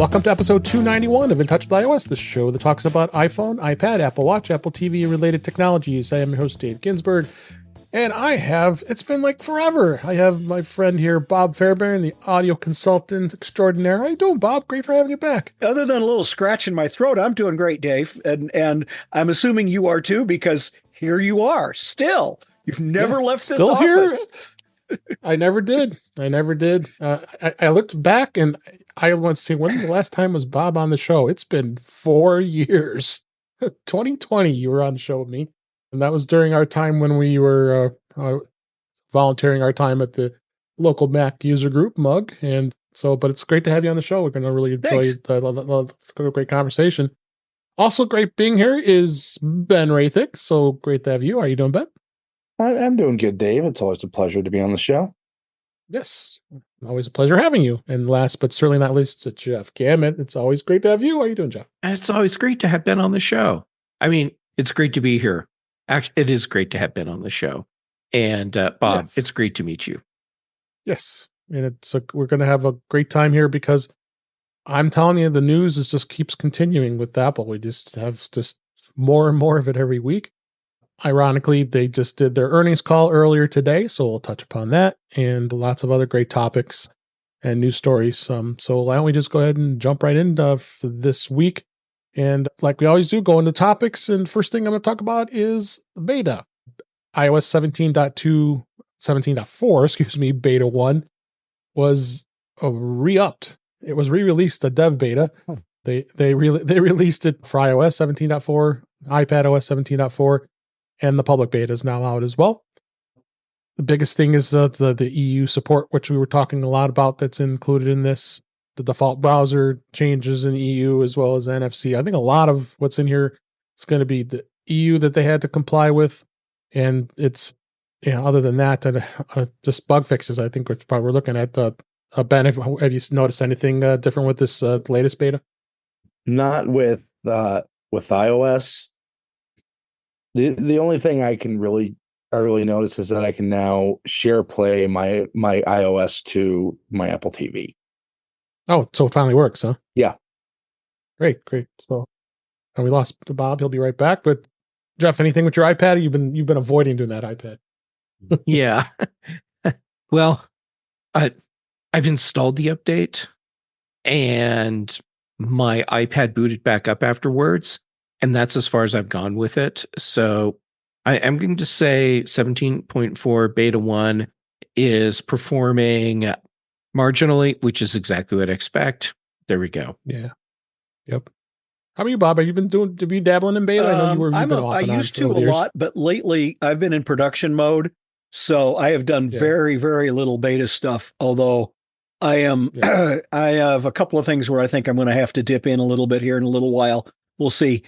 Welcome to episode 291 of In Touch with iOS, the show that talks about iPhone, iPad, Apple Watch, Apple TV, and related technologies. I am your host, Dave Ginsburg, and it's been like forever. I have my friend here, Bob Fairbairn, the audio consultant extraordinaire. How you doing, Bob? Great for having you back. Other than a little scratch in my throat, I'm doing great, Dave. And I'm assuming you are too, because here you are still. You've never left this office. Here. I never did. I looked back and I want to see when the last time was Bob on the show. It's been 4 years. 2020, you were on the show with me. And that was during our time when we were volunteering our time at the local Mac user group, Mug. And so, but it's great to have you on the show. We're going to really enjoy the great conversation. Also great being here is Ben Roethig. So great to have you. How are you doing, Ben? I'm doing good, Dave. It's always a pleasure to be on the show. Yes, always a pleasure having you. And last but certainly not least, Jeff Gamet. It's always great to have you. How are you doing, Jeff? It's always great to have Ben on the show. I mean, it's great to be here. Actually, it is great to have Ben on the show. And Bob, It's great to meet you. Yes, and we're going to have a great time here because I'm telling you, the news just keeps continuing with Apple. We just have more and more of it every week. Ironically, they just did their earnings call earlier today, so we'll touch upon that and lots of other great topics and news stories. So why don't we just go ahead and jump right into for this week? And like we always do, go into topics. And first thing I'm going to talk about is beta. iOS 17.4, beta 1 was re-upped. It was re-released, a dev beta. They released it for iOS 17.4, iPadOS 17.4. And the public beta is now out as well. The biggest thing is the EU support, which we were talking a lot about, that's included in this. The default browser changes in EU as well as NFC. I think a lot of what's in here is going to be the EU that they had to comply with. And it's, other than that, just bug fixes, I think, which probably we're looking at. Ben, have you noticed anything different with this latest beta? Not with iOS. The only thing I really notice is that I can now share play my iOS to my Apple TV. Oh, so it finally works, huh? Yeah. Great. So, and we lost Bob. He'll be right back. But Jeff, anything with your iPad? You've been avoiding doing that iPad. Yeah. Well, I've installed the update, and my iPad booted back up afterwards. And that's as far as I've gone with it. So I am going to say 17.4 beta 1 is performing marginally, which is exactly what I expect. There we go. Yeah. Yep. How about you, Bob? Have you been dabbling in beta? I know I used to a lot, but lately I've been in production mode. So I have done very, very little beta stuff. Although I have a couple of things where I think I'm going to have to dip in a little bit here in a little while. We'll see.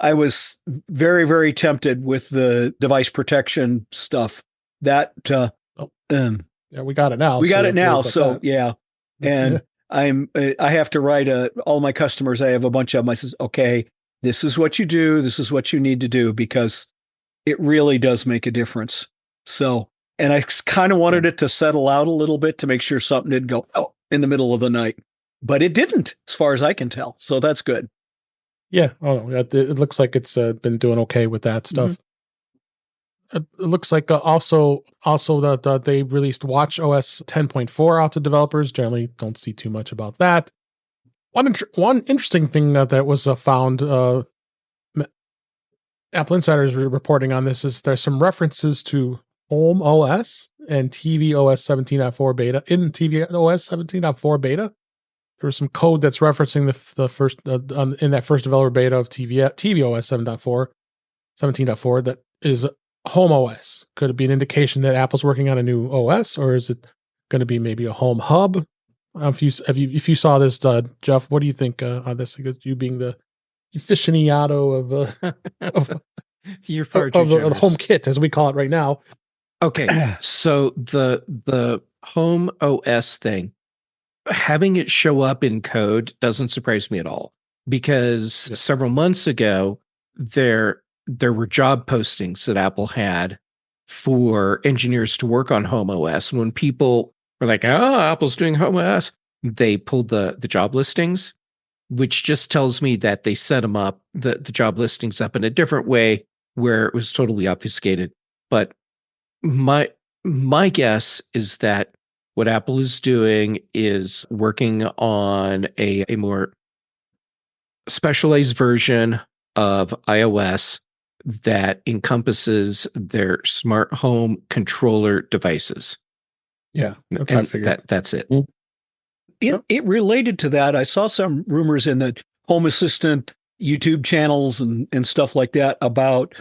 I was very, very tempted with the device protection stuff. That we got it now. And I have to write all my customers. I have a bunch of them. I says, okay, this is what you do. This is what you need to do, because it really does make a difference. So, and I kind of wanted it to settle out a little bit to make sure something didn't go in the middle of the night, but it didn't, as far as I can tell. So that's good. Yeah, it looks like it's been doing okay with that stuff. Mm-hmm. It looks like also that they released Watch OS 10.4 out to developers. Generally, don't see too much about that. One interesting thing that was found, Apple Insider is reporting on this, is there's some references to Home OS and TV OS 17.4 beta. In TV OS 17.4 beta, there was some code that's referencing the first in that first developer beta of tvOS 17.4 that is Home OS. Could it be an indication that Apple's working on a new OS, or is it going to be maybe a Home Hub? If you saw this, Jeff, what do you think on this? You being the aficionado of You're far too generous. The home kit, as we call it right now. Okay, so the Home OS thing, having it show up in code doesn't surprise me at all, because several months ago there were job postings that Apple had for engineers to work on Home OS, and when people were like, "Oh, Apple's doing Home OS," they pulled the job listings, which just tells me that they set them up, the job listings up in a different way where it was totally obfuscated. But my guess is that what Apple is doing is working on a more specialized version of iOS that encompasses their smart home controller devices. Yeah, that's what I figured. That's it. It related to that. I saw some rumors in the Home Assistant YouTube channels and stuff like that about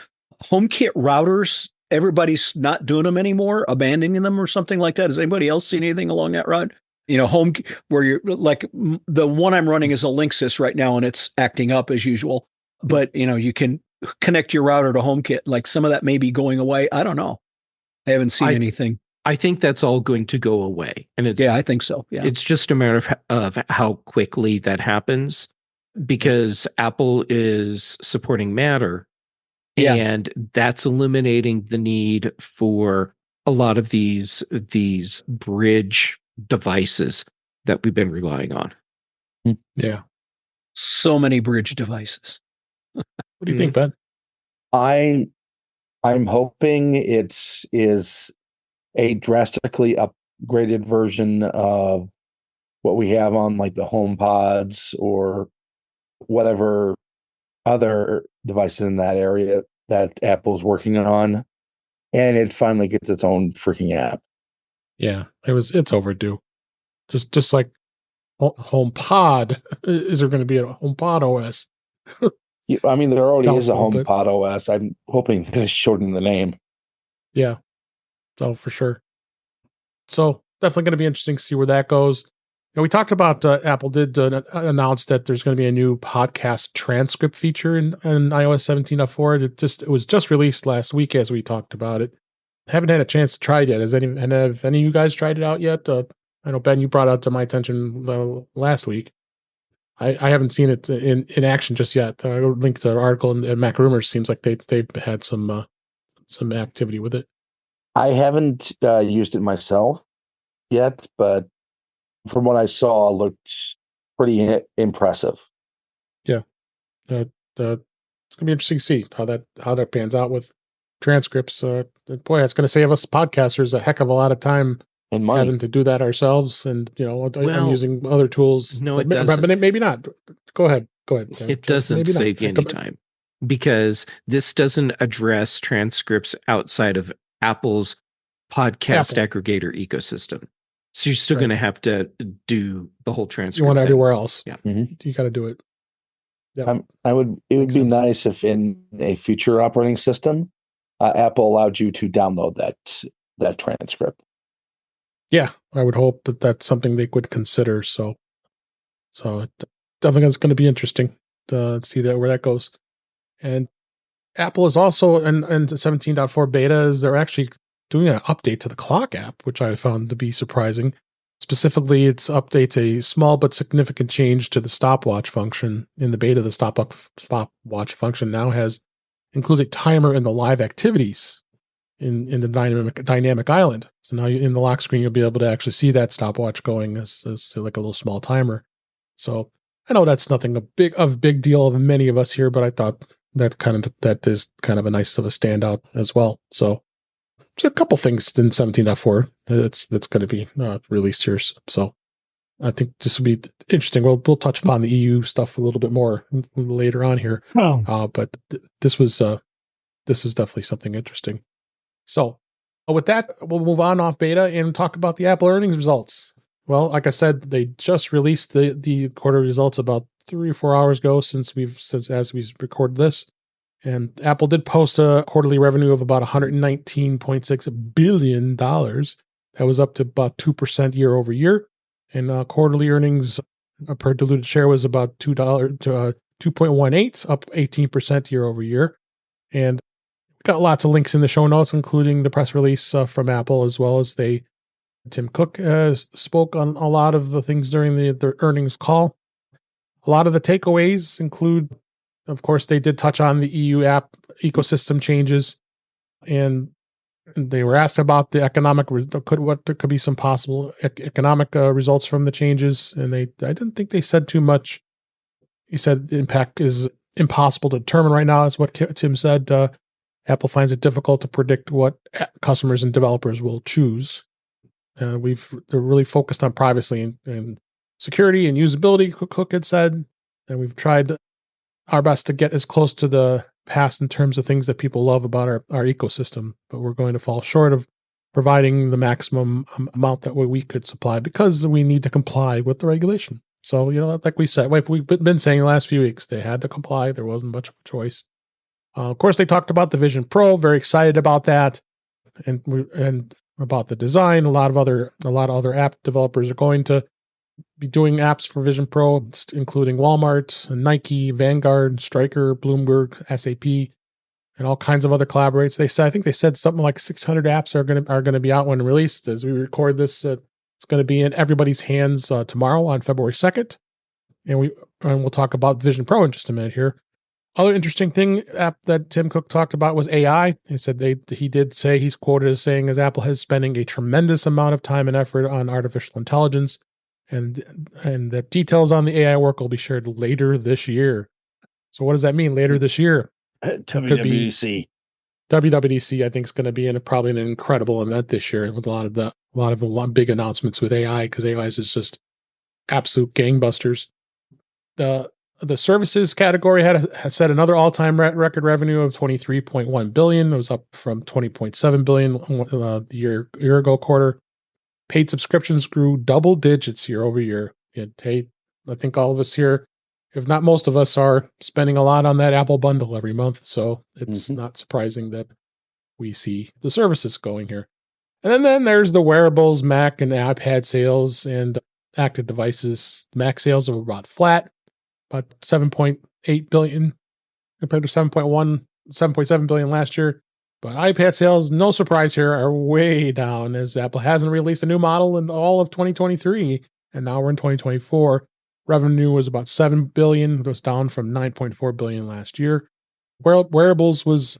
HomeKit routers. Everybody's not doing them anymore, abandoning them or something like that. Has anybody else seen anything along that route? Home where you're like the one I'm running is a Linksys right now and it's acting up as usual. But you can connect your router to HomeKit. Like some of that may be going away. I don't know. I haven't seen anything. I think that's all going to go away. And I think so. Yeah. It's just a matter of how quickly that happens because Apple is supporting Matter. Yeah. And that's eliminating the need for a lot of these bridge devices that we've been relying on. Yeah. So many bridge devices. What do you think, Ben? I'm hoping it is a drastically upgraded version of what we have on like the HomePods or whatever other devices in that area that Apple's working on, and it finally gets its own freaking app. Yeah, it's overdue. Just like HomePod. Is there going to be a HomePod OS? I mean, there already is a Doubtful, HomePod OS. I'm hoping that it's shortening the name. Yeah. So for sure. So definitely going to be interesting to see where that goes. We talked about Apple did announce that there's going to be a new podcast transcript feature in iOS 17.4. It was just released last week as we talked about it. Haven't had a chance to try it yet. Have any of you guys tried it out yet? I know, Ben, you brought it to my attention last week. I haven't seen it in action just yet. I linked to an article in Mac Rumors. Seems like they've had some activity with it. I haven't used it myself yet, but from what I saw, it looked pretty impressive. Yeah, it's gonna be interesting to see how that pans out with transcripts. Boy, it's going to save us podcasters a heck of a lot of time and money having to do that ourselves. And I'm using other tools. No, it doesn't. But maybe not. Go ahead. It doesn't save you any time because this doesn't address transcripts outside of Apple's podcast aggregator ecosystem. So you're still going to have to do the whole transcript. You want it everywhere else. Yeah. Mm-hmm. You got to do it. Yeah. It would be nice if in a future operating system, Apple allowed you to download that transcript. Yeah, I would hope that that's something they would consider. So it definitely is going to be interesting to see where that goes. And Apple is also in 17.4 beta they're actually doing an update to the clock app, which I found to be surprising. Specifically, it updates a small but significant change to the stopwatch function. In the beta, the stopwatch function now includes a timer in the live activities in the dynamic island. So now in the lock screen, you'll be able to actually see that stopwatch going as like a little small timer. So I know that's nothing a big deal of many of us here, but I thought that is kind of a nice of a standout as well. So there's a couple things in 17.4 that's going to be released here. So I think this will be interesting. We'll touch upon the EU stuff a little bit more later on here. But this is definitely something interesting. So with that, we'll move on off beta and talk about the Apple earnings results. Well, like I said, they just released the quarter results about 3 or 4 hours ago since as we recorded this. And Apple did post a quarterly revenue of about $119.6 billion. That was up to about 2% year over year. And quarterly earnings per diluted share was about $2.18, up 18% year over year. And we got lots of links in the show notes, including the press release from Apple, as well as Tim Cook spoke on a lot of the things during the earnings call. A lot of the takeaways include, of course, they did touch on the EU app ecosystem changes. And They were asked about the economic, there could be some possible economic results from the changes, and I didn't think they said too much. He said the impact is impossible to determine right now. Is what Tim said. Apple finds it difficult to predict what customers and developers will choose. They're really focused on privacy and security and usability. Cook had said, and we've tried our best to get as close to the past in terms of things that people love about our ecosystem, but we're going to fall short of providing the maximum amount that we could supply because we need to comply with the regulation. So, like we said, we've been saying the last few weeks, they had to comply. There wasn't much of a choice. Of course, they talked about the Vision Pro. Very excited about that, and about the design. A lot of other app developers are going to be doing apps for Vision Pro, including Walmart, Nike, Vanguard, Stryker, Bloomberg, SAP, and all kinds of other collaborators. I think they said something like 600 apps are going to be out when released. As we record this, it's going to be in everybody's hands tomorrow on February 2nd, and we'll talk about Vision Pro in just a minute here. Other interesting app that Tim Cook talked about was AI. He said he did say, he's quoted as saying, as Apple is spending a tremendous amount of time and effort on artificial intelligence, and that details on the AI work will be shared later this year. So what does that mean, later this year? WWDC. WWDC, I think, is going to be probably an incredible event this year with a lot of big announcements with AI, because AI is just absolute gangbusters. The services category had set another all-time record revenue of $23.1 billion. It was up from $20.7 billion the year ago quarter. Paid subscriptions grew double digits year over year. I think all of us here, if not most of us, are spending a lot on that Apple bundle every month. So it's not surprising that we see the services going here. And then there's the wearables, Mac and iPad sales, and active devices. Mac sales are about flat, about 7.8 billion compared to 7.7 billion last year. But iPad sales, no surprise here, are way down, as Apple hasn't released a new model in all of 2023, and now we're in 2024. Revenue was about 7 billion. It was down from 9.4 billion last year. Wearables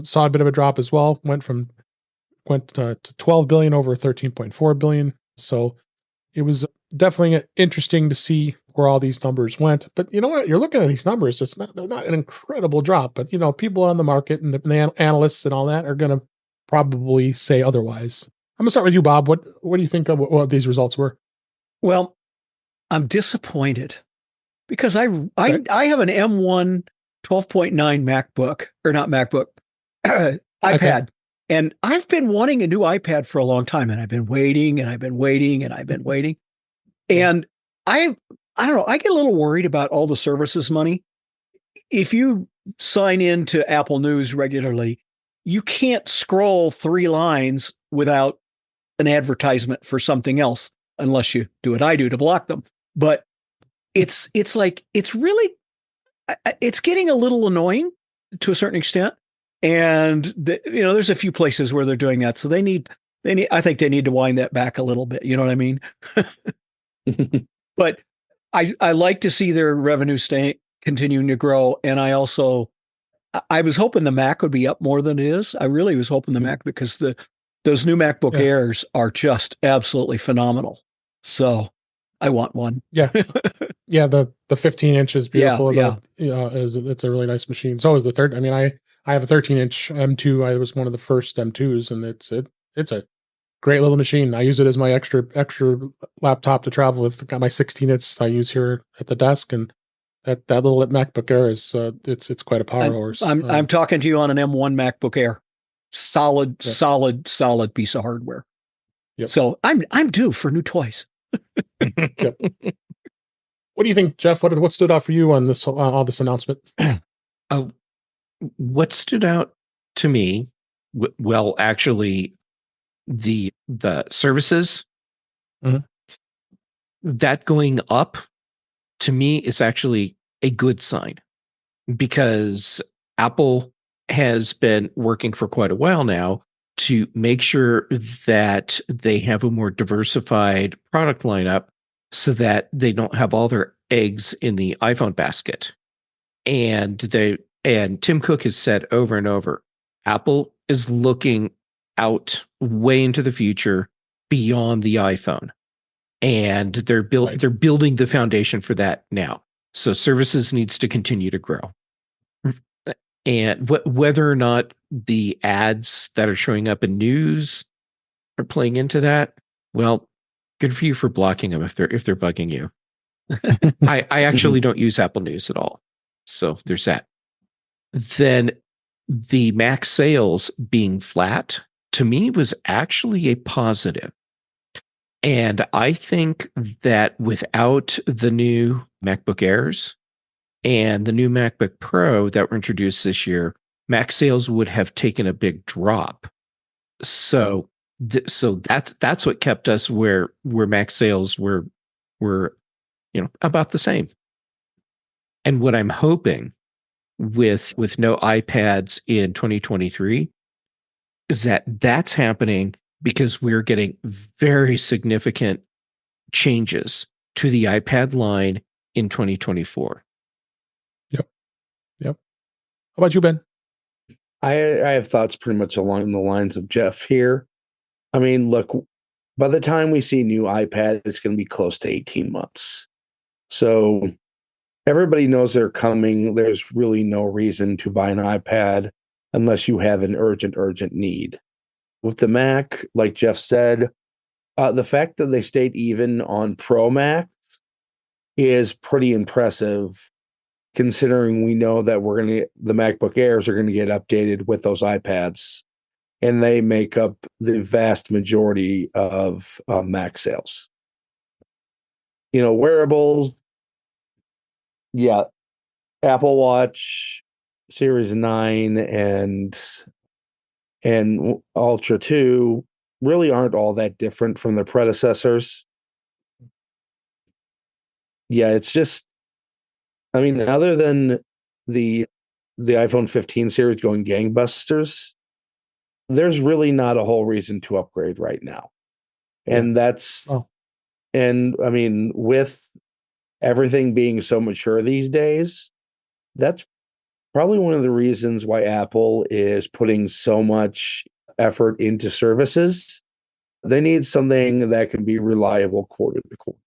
saw a bit of a drop as well. Went to 12 billion over 13.4 billion. So it was definitely interesting to see where all these numbers went. But you know what? You're looking at these numbers. They're not an incredible drop, but people on the market and the analysts and all that are going to probably say otherwise. I'm going to start with you, Bob. What do you think of what these results were? Well, I'm disappointed because I have an M1 12.9 MacBook, or not MacBook, iPad. And I've been wanting a new iPad for a long time, and I've been waiting, and I've been waiting, and I've been waiting. And I don't know, I get a little worried about all the services money. If you sign in to Apple News regularly, you can't scroll 3 lines without an advertisement for something else, unless you do what I do to block them. But it's really getting a little annoying to a certain extent. And there's a few places where they're doing that. So I think they need to wind that back a little bit. You know what I mean? But I like to see their revenue continuing to grow. And I was hoping the Mac would be up more than it is. I really was hoping the Mac, because those new MacBook Airs are just absolutely phenomenal. So I want one. Yeah. Yeah. The 15 inch is beautiful. Yeah. It's a really nice machine. So is the third. I mean, I have a 13-inch M2. I was one of the first M2s, and it's a great little machine. I use it as my extra laptop to travel with. Got my 16-inch I use here at the desk, and that little MacBook Air is it's quite a power horse. I'm talking to you on an M1 MacBook Air. Solid piece of hardware. Yep. So I'm due for new toys. Yep. What do you think, Jeff? What stood out for you on this all this announcement? What stood out to me, well, actually, the services, that going up, to me, is actually a good sign, because Apple has been working for quite a while now to make sure that they have a more diversified product lineup, so that they don't have all their eggs in the iPhone basket. And Tim Cook has said over and over, Apple is looking out way into the future beyond the iPhone. And they're building the foundation for that now. So services needs to continue to grow. And whether or not the ads that are showing up in news are playing into that, well, good for you for blocking them if they're bugging you. I actually don't use Apple News at all. So there's that. Then the Mac sales being flat to me was actually a positive. And I think that without the new MacBook Airs and the new MacBook Pro that were introduced this year, Mac sales would have taken a big drop. So that's what kept us where Mac sales were about the same. And what I'm hoping with no iPads in 2023 is that that's happening because we're getting very significant changes to the iPad line in 2024. Yep. How about you, Ben? I have thoughts pretty much along the lines of Jeff here. I mean, look, by the time we see new iPad, it's going to be close to 18 months. So everybody knows they're coming. There's really no reason to buy an iPad unless you have an urgent need. With the Mac, like Jeff said, the fact that they stayed even on Pro Mac is pretty impressive, considering we know that the MacBook Airs are going to get updated with those iPads, and they make up the vast majority of Mac sales. Wearables, yeah, Apple Watch Series 9 and Ultra 2 really aren't all that different from their predecessors. Yeah, it's just, I mean, other than the iPhone 15 series going gangbusters, there's really not a whole reason to upgrade right now. And and I mean, with everything being so mature these days, that's probably one of the reasons why Apple is putting so much effort into services. They need something that can be reliable quarter to quarter.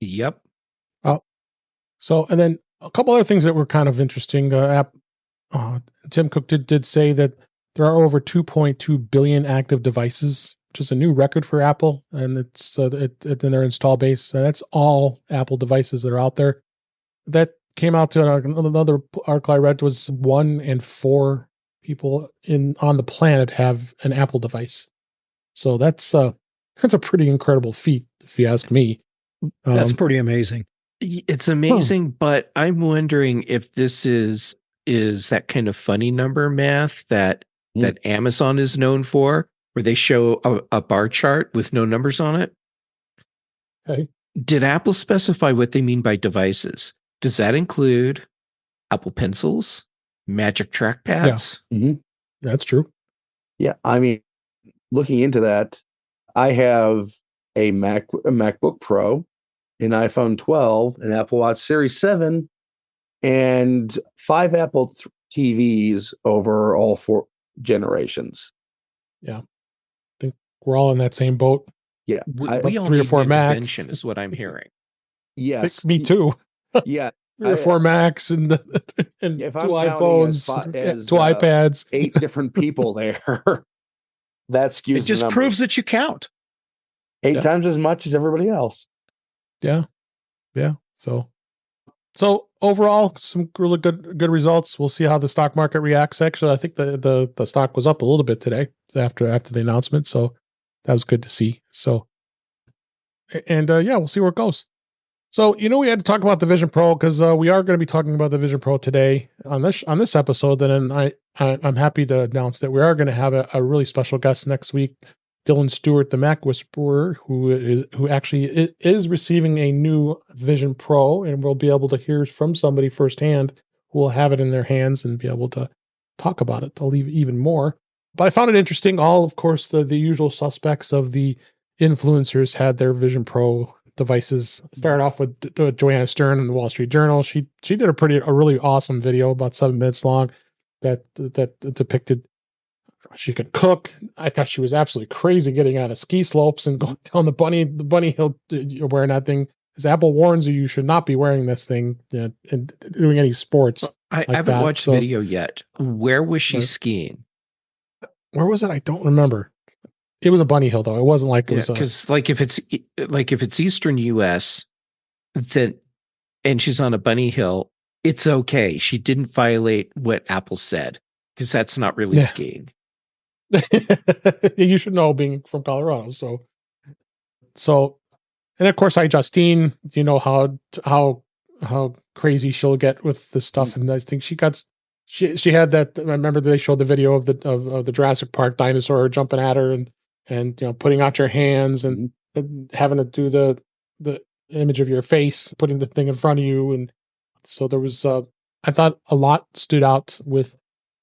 Yep. So, and then a couple other things that were kind of interesting. Tim Cook did say that there are over 2.2 billion active devices, which is a new record for Apple, and it's in their install base. That's all Apple devices that are out there. That came out to another article I read was 1 in 4 people on the planet have an Apple device. So that's a pretty incredible feat, if you ask me. That's pretty amazing. It's amazing, but I'm wondering if this is that kind of funny number math that Amazon is known for, where they show a bar chart with no numbers on it. Okay. Did Apple specify what they mean by devices? Does that include Apple Pencils, Magic Trackpads? Yeah. Mm-hmm. That's true. Yeah, I mean, looking into that, I have a MacBook Pro, an iPhone 12, an Apple Watch Series 7, and 5 Apple TVs over all 4 generations. Yeah. I think we're all in that same boat. Yeah. We all 3 or need 4 an Macs intervention is what I'm hearing. Yes. Me too. Yeah. 3 or 4 Macs and 2 iPhones, 2 iPads. 8 different people there. That skews. It just proves that you count 8 times as much as everybody else. Yeah. So overall, some really good results. We'll see how the stock market reacts. Actually, I think the stock was up a little bit today after the announcement, so that was good to see. So, and we'll see where it goes. So, we had to talk about the Vision Pro because we are going to be talking about the Vision Pro today on this episode. And I'm happy to announce that we are going to have a really special guest next week, Dylan Stewart, the Mac Whisperer, who actually is receiving a new Vision Pro, and we'll be able to hear from somebody firsthand who will have it in their hands and be able to talk about it to leave even more. But I found it interesting. All, of course, the usual suspects of the influencers had their Vision Pro devices. Started off with Joanna Stern in the Wall Street Journal. She did a really awesome video, about 7 minutes long, that depicted She could cook. I thought she was absolutely crazy getting out of ski slopes and going down the bunny hill. You're wearing that thing. As Apple warns you should not be wearing this thing and doing any sports. I haven't watched the video yet. Where was she skiing? Where was it? I don't remember. It was a bunny hill though. It wasn't like it was because if it's Eastern US, then and she's on a bunny hill, it's okay. She didn't violate what Apple said because that's not really skiing. You should know, being from Colorado. So, and of course, Justine, you know how crazy she'll get with this stuff, and I think she had that. I remember they showed the video of the Jurassic Park dinosaur jumping at her and putting out your hands and having to do the image of your face, putting the thing in front of you, and so there was. I thought a lot stood out with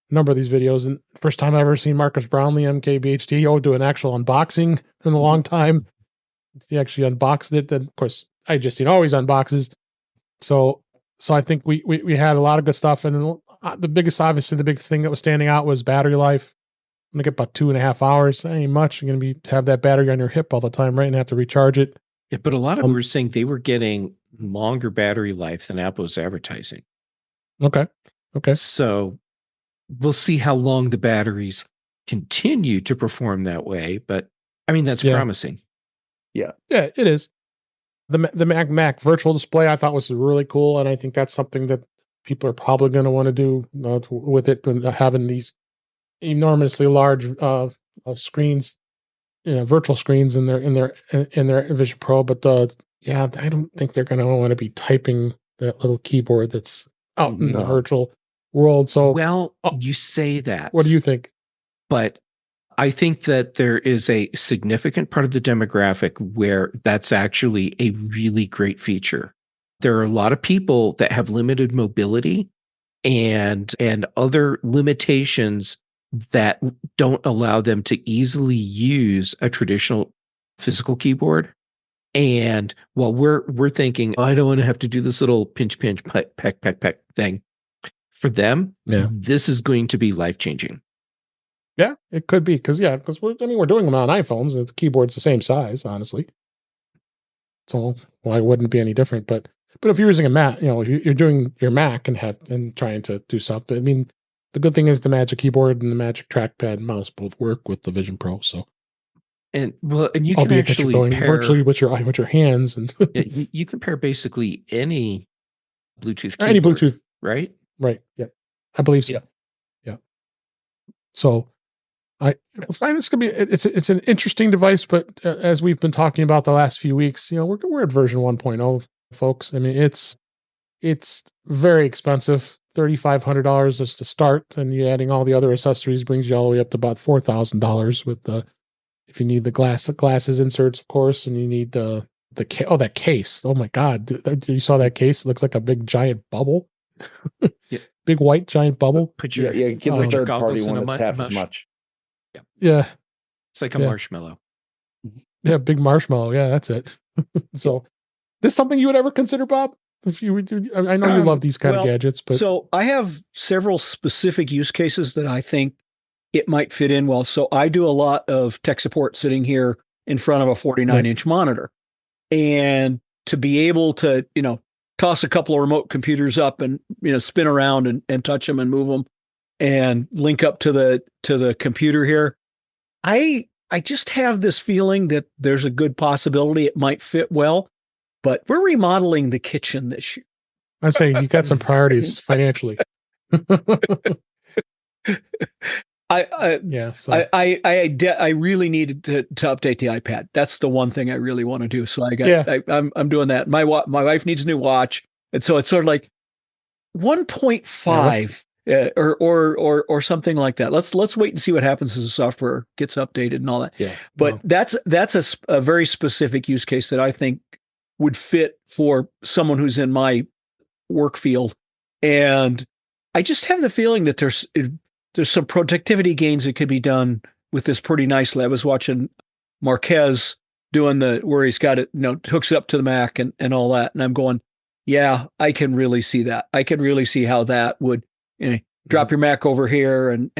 a number of these videos, and first time I've ever seen Marcus Brownlee, MKBHD, do an actual unboxing in a long time. He actually unboxed it, and of course, always unboxes. So I think we had a lot of good stuff, and the biggest thing that was standing out was battery life. I'm gonna get about 2.5 hours. That ain't much. You're gonna have that battery on your hip all the time, right? And have to recharge it. Yeah, but a lot of them were saying they were getting longer battery life than Apple was advertising. Okay. So we'll see how long the batteries continue to perform that way. But I mean, that's promising. Yeah, it is. The Mac virtual display I thought was really cool, and I think that's something that people are probably going to want to do with it, having these enormously large screens, virtual screens in their Vision Pro. But I don't think they're going to want to be typing that little keyboard that's out in the virtual world. So, you say that. What do you think? But I think that there is a significant part of the demographic where that's actually a really great feature. There are a lot of people that have limited mobility and other limitations that don't allow them to easily use a traditional physical keyboard. And while we're thinking, I don't want to have to do this little pinch, peck thing, for them, this is going to be life-changing. Yeah, it could be because we're doing them on iPhones. The keyboard's the same size, honestly. So why wouldn't it be any different? But if you're using a Mac, if you're doing your Mac and trying to do stuff, I mean, the good thing is the Magic Keyboard and the Magic Trackpad and mouse both work with the Vision Pro. So, and you can actually going virtually with your hands, and you can pair basically any Bluetooth keyboard, any Bluetooth, right? Right. Yeah, I believe so. Yeah. So I find this gonna be it's an interesting device, but as we've been talking about the last few weeks, we're at version 1.0, folks. I mean, it's very expensive. $3,500 just to start, and you adding all the other accessories brings you all the way up to about $4,000 with if you need the glasses inserts, of course, and you need that case. Oh my God, you saw that case? It looks like a big giant bubble. Big white giant bubble. Get the third party one that's half as much. Yeah. It's like a marshmallow. Yeah, big marshmallow. Yeah, that's it. So, this something you would ever consider, Bob? If you would, I know you love these kind of gadgets, but so I have several specific use cases that I think it might fit in well. So I do a lot of tech support sitting here in front of a 49-inch monitor, and to be able to toss a couple of remote computers up and spin around and touch them and move them and link up to the computer here, I just have this feeling that there's a good possibility it might fit well. But we're remodeling the kitchen this year. I say you got some priorities financially. I really needed to update the iPad. That's the one thing I really want to do. So I'm doing that. My wife needs a new watch, and so it's sort of like 1.5 or something like that. Let's wait and see what happens as the software gets updated and all that. Yeah, but that's a very specific use case that I think would fit for someone who's in my work field. And I just have the feeling that there's some productivity gains that could be done with this pretty nicely. I was watching Marquez doing where he's got it, hooks it up to the Mac and all that. And I'm going, yeah, I can really see that. I can really see how that would drop your Mac over here and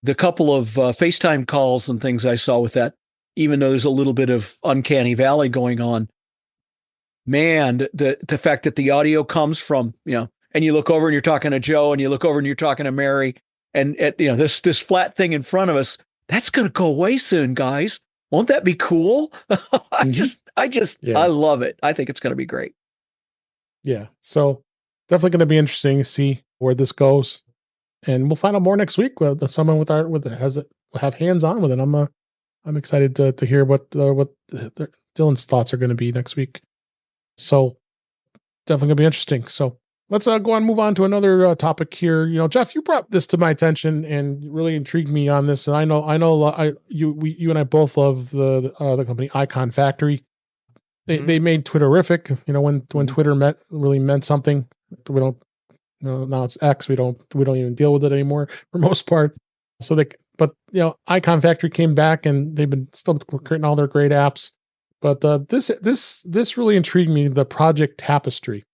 the couple of FaceTime calls and things I saw with that, even though there's a little bit of uncanny valley going on, man, the fact that the audio comes from, and you look over and you're talking to Joe, and you look over and you're talking to Mary, and this flat thing in front of us, that's going to go away soon, guys. Won't that be cool? I love it. I think it's going to be great. Yeah. So definitely going to be interesting to see where this goes, and we'll find out more next week with someone have hands on with it. I'm excited to hear what Dylan's thoughts are going to be next week. So definitely going to be interesting. So let's go on, move on to another topic here. Jeff, you brought this to my attention and really intrigued me on this. And I know you and I both love the company Icon Factory. They made Twitterific. When Twitter really meant something. We don't. Now it's X. We don't even deal with it anymore for most part. So Icon Factory came back and they've been still creating all their great apps. But this really intrigued me, the Project Tapestry.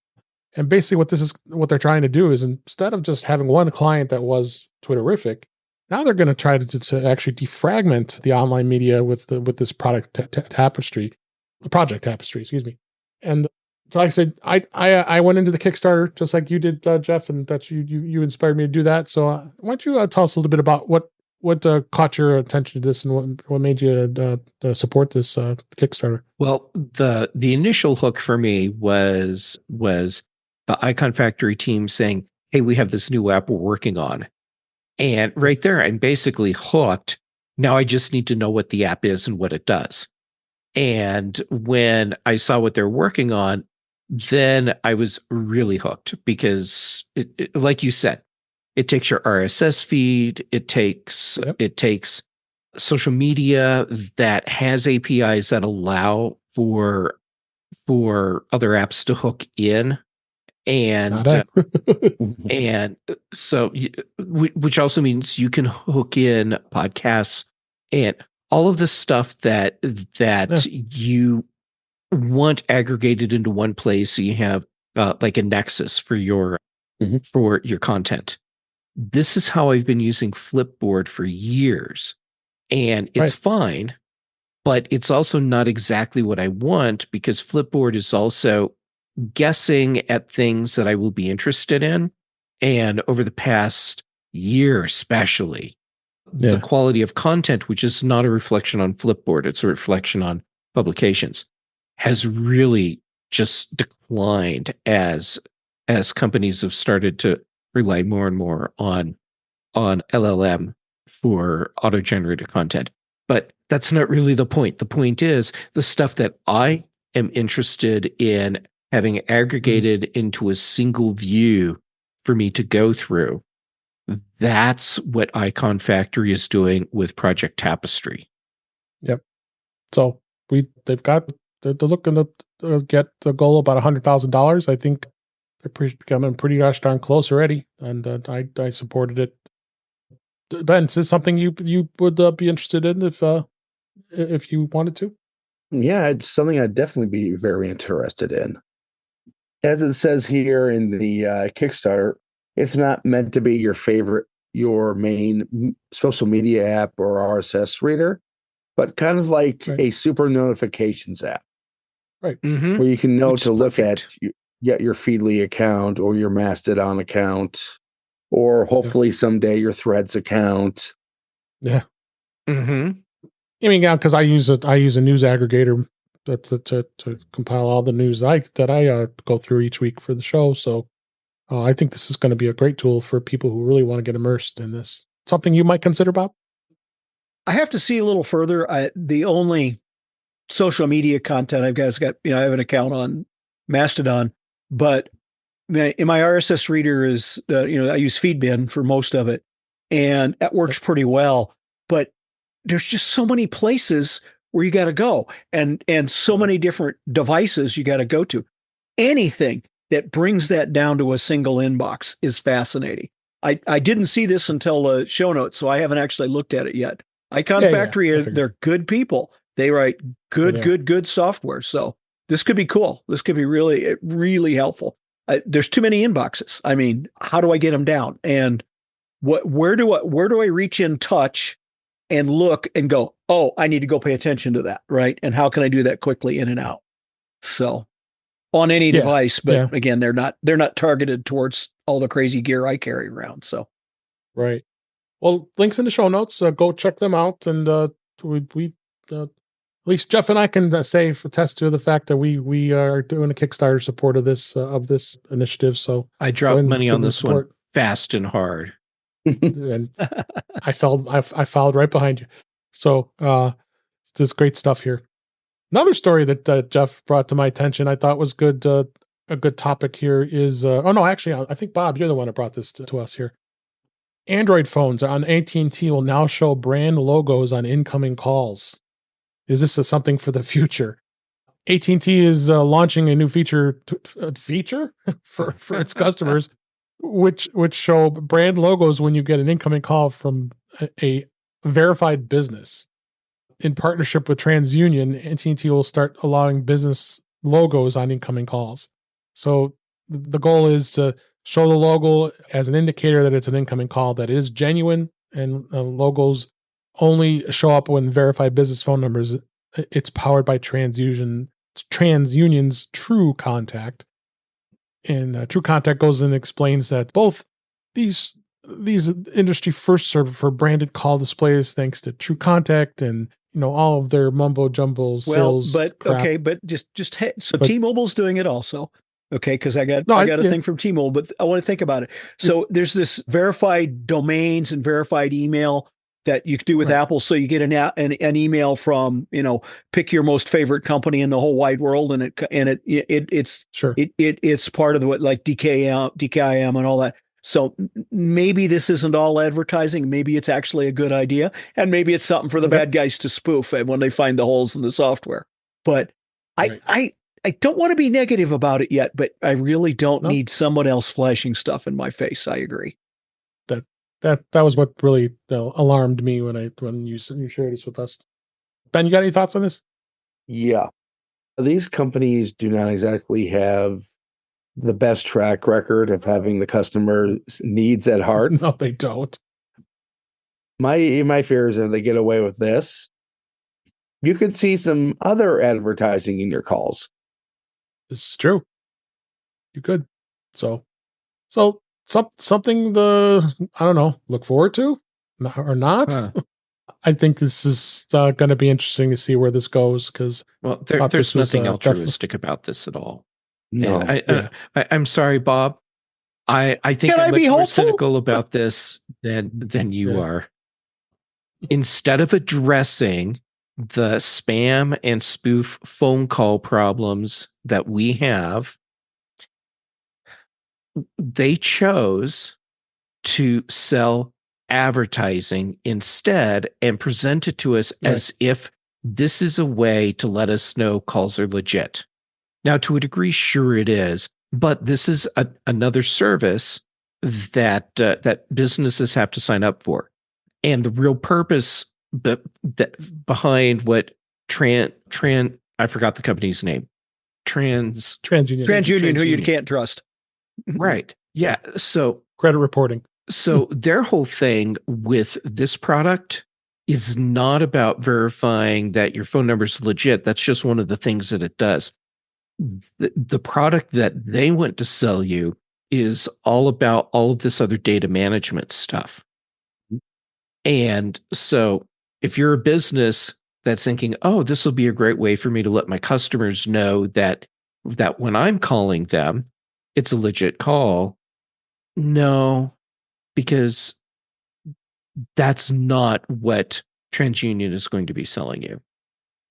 And basically what they're trying to do is, instead of just having one client that was Twitterific, now they're going to try to actually defragment the online media with this Project Tapestry, excuse me. And so like I said, I went into the Kickstarter just like you did, Jeff, and that you inspired me to do that. So why don't you tell us a little bit about what caught your attention to this and what made you support this Kickstarter? Well, the initial hook for me was the Icon Factory team saying, "Hey, we have this new app we're working on," and right there, I'm basically hooked. Now I just need to know what the app is and what it does. And when I saw what they're working on, then I was really hooked because, like you said, it takes your RSS feed. It takes social media that has APIs that allow for other apps to hook in, and and so which also means you can hook in podcasts and all of the stuff that you want aggregated into one place, so you have like a nexus for your content. This is how I've been using Flipboard for years, and it's fine, but it's also not exactly what I want, because Flipboard is also guessing at things that I will be interested in. And over the past year, especially, the quality of content, which is not a reflection on Flipboard, it's a reflection on publications, has really just declined as companies have started to rely more and more on LLM for auto-generated content. But that's not really the point. The point is the stuff that I am interested in having aggregated into a single view for me to go through. That's what Icon Factory is doing with Project Tapestry. Yep. So they're looking to get the goal about $100,000. I think they're becoming pretty gosh darn close already, and I supported it. Ben, is this something you would be interested in if you wanted to? Yeah, it's something I'd definitely be very interested in. As it says here in the Kickstarter, it's not meant to be your main social media app or RSS reader, but kind of like a super notifications app, right? Mm-hmm. Where you can know to look at your Feedly account or your Mastodon account, or hopefully someday your Threads account. Yeah. Mm-hmm. I mean, because I use a news aggregator to compile all the news that I go through each week for the show. So I think this is going to be a great tool for people who really want to get immersed in this. Something you might consider, Bob? I have to see a little further. The only social media content I've got, I have an account on Mastodon, but in my RSS reader is, I use Feedbin for most of it, and that works pretty well. But there's just so many places where you got to go, and so many different devices you got to go to. Anything that brings that down to a single inbox is fascinating. I didn't see this until the show notes, so I haven't actually looked at it yet. Icon Factory, they're good people. They write good software. So this could be cool. This could be really, really helpful. There's too many inboxes. I mean, how do I get them down? And where do I reach in touch and look and go, oh, I need to go pay attention to that, right? And how can I do that quickly in and out? So on any device, but again, they're not targeted towards all the crazy gear I carry around. So right. Well, links in the show notes. Go check them out, and we at least Jeff and I can say attest to the fact that we are doing a Kickstarter support of this initiative. So I dropped money on this one fast and hard, and I followed right behind you. So it's just great stuff here. Another story that Jeff brought to my attention, I thought was good. A good topic here is I think Bob, you're the one that brought this to us here. Android phones on AT&T will now show brand logos on incoming calls. Is this something for the future? AT&T is launching a new feature for its customers, which show brand logos when you get an incoming call from a verified business. In partnership with TransUnion, AT&T will start allowing business logos on incoming calls. So the goal is to show the logo as an indicator that it's an incoming call, that it is genuine, and logos only show up when verified business phone numbers. It's powered by TransUnion's True Contact. And True Contact goes and explains that both these industry firsts serve for branded call displays thanks to True Contact and all of their mumbo jumbo sales. But T-Mobile's doing it also. Okay, because I got a thing from T-Mobile, but I want to think about it. So there's this verified domains and verified email that you could do with Apple. So you get an email from pick your most favorite company in the whole wide world, and it's part of the like DKIM and all that. So maybe this isn't all advertising. Maybe it's actually a good idea, and maybe it's something for the bad guys to spoof when they find the holes in the software. But I don't want to be negative about it yet, but I really don't need someone else flashing stuff in my face. I agree. That was what really alarmed me when you shared this with us. Ben, you got any thoughts on this? Yeah. These companies do not exactly have the best track record of having the customer's needs at heart. No, they don't. My fear is if they get away with this, you could see some other advertising in your calls. This is true. You could. So something look forward to or not. Huh. I think this is going to be interesting to see where this goes, because there's nothing altruistic about this at all. No, I'm sorry, Bob. I think I'm much more cynical about this than you are. Instead of addressing the spam and spoof phone call problems that we have, they chose to sell advertising instead and present it to us as if this is a way to let us know calls are legit. Now, to a degree, sure it is, but this is another service that businesses have to sign up for. And the real purpose behind what I forgot the company's name. TransUnion, who you can't trust. Right. Yeah. So credit reporting. So their whole thing with this product is not about verifying that your phone number is legit. That's just one of the things that it does. The product that they went to sell you is all about all of this other data management stuff. And so if you're a business that's thinking, oh, this will be a great way for me to let my customers know that when I'm calling them, it's a legit call. No, because that's not what TransUnion is going to be selling you.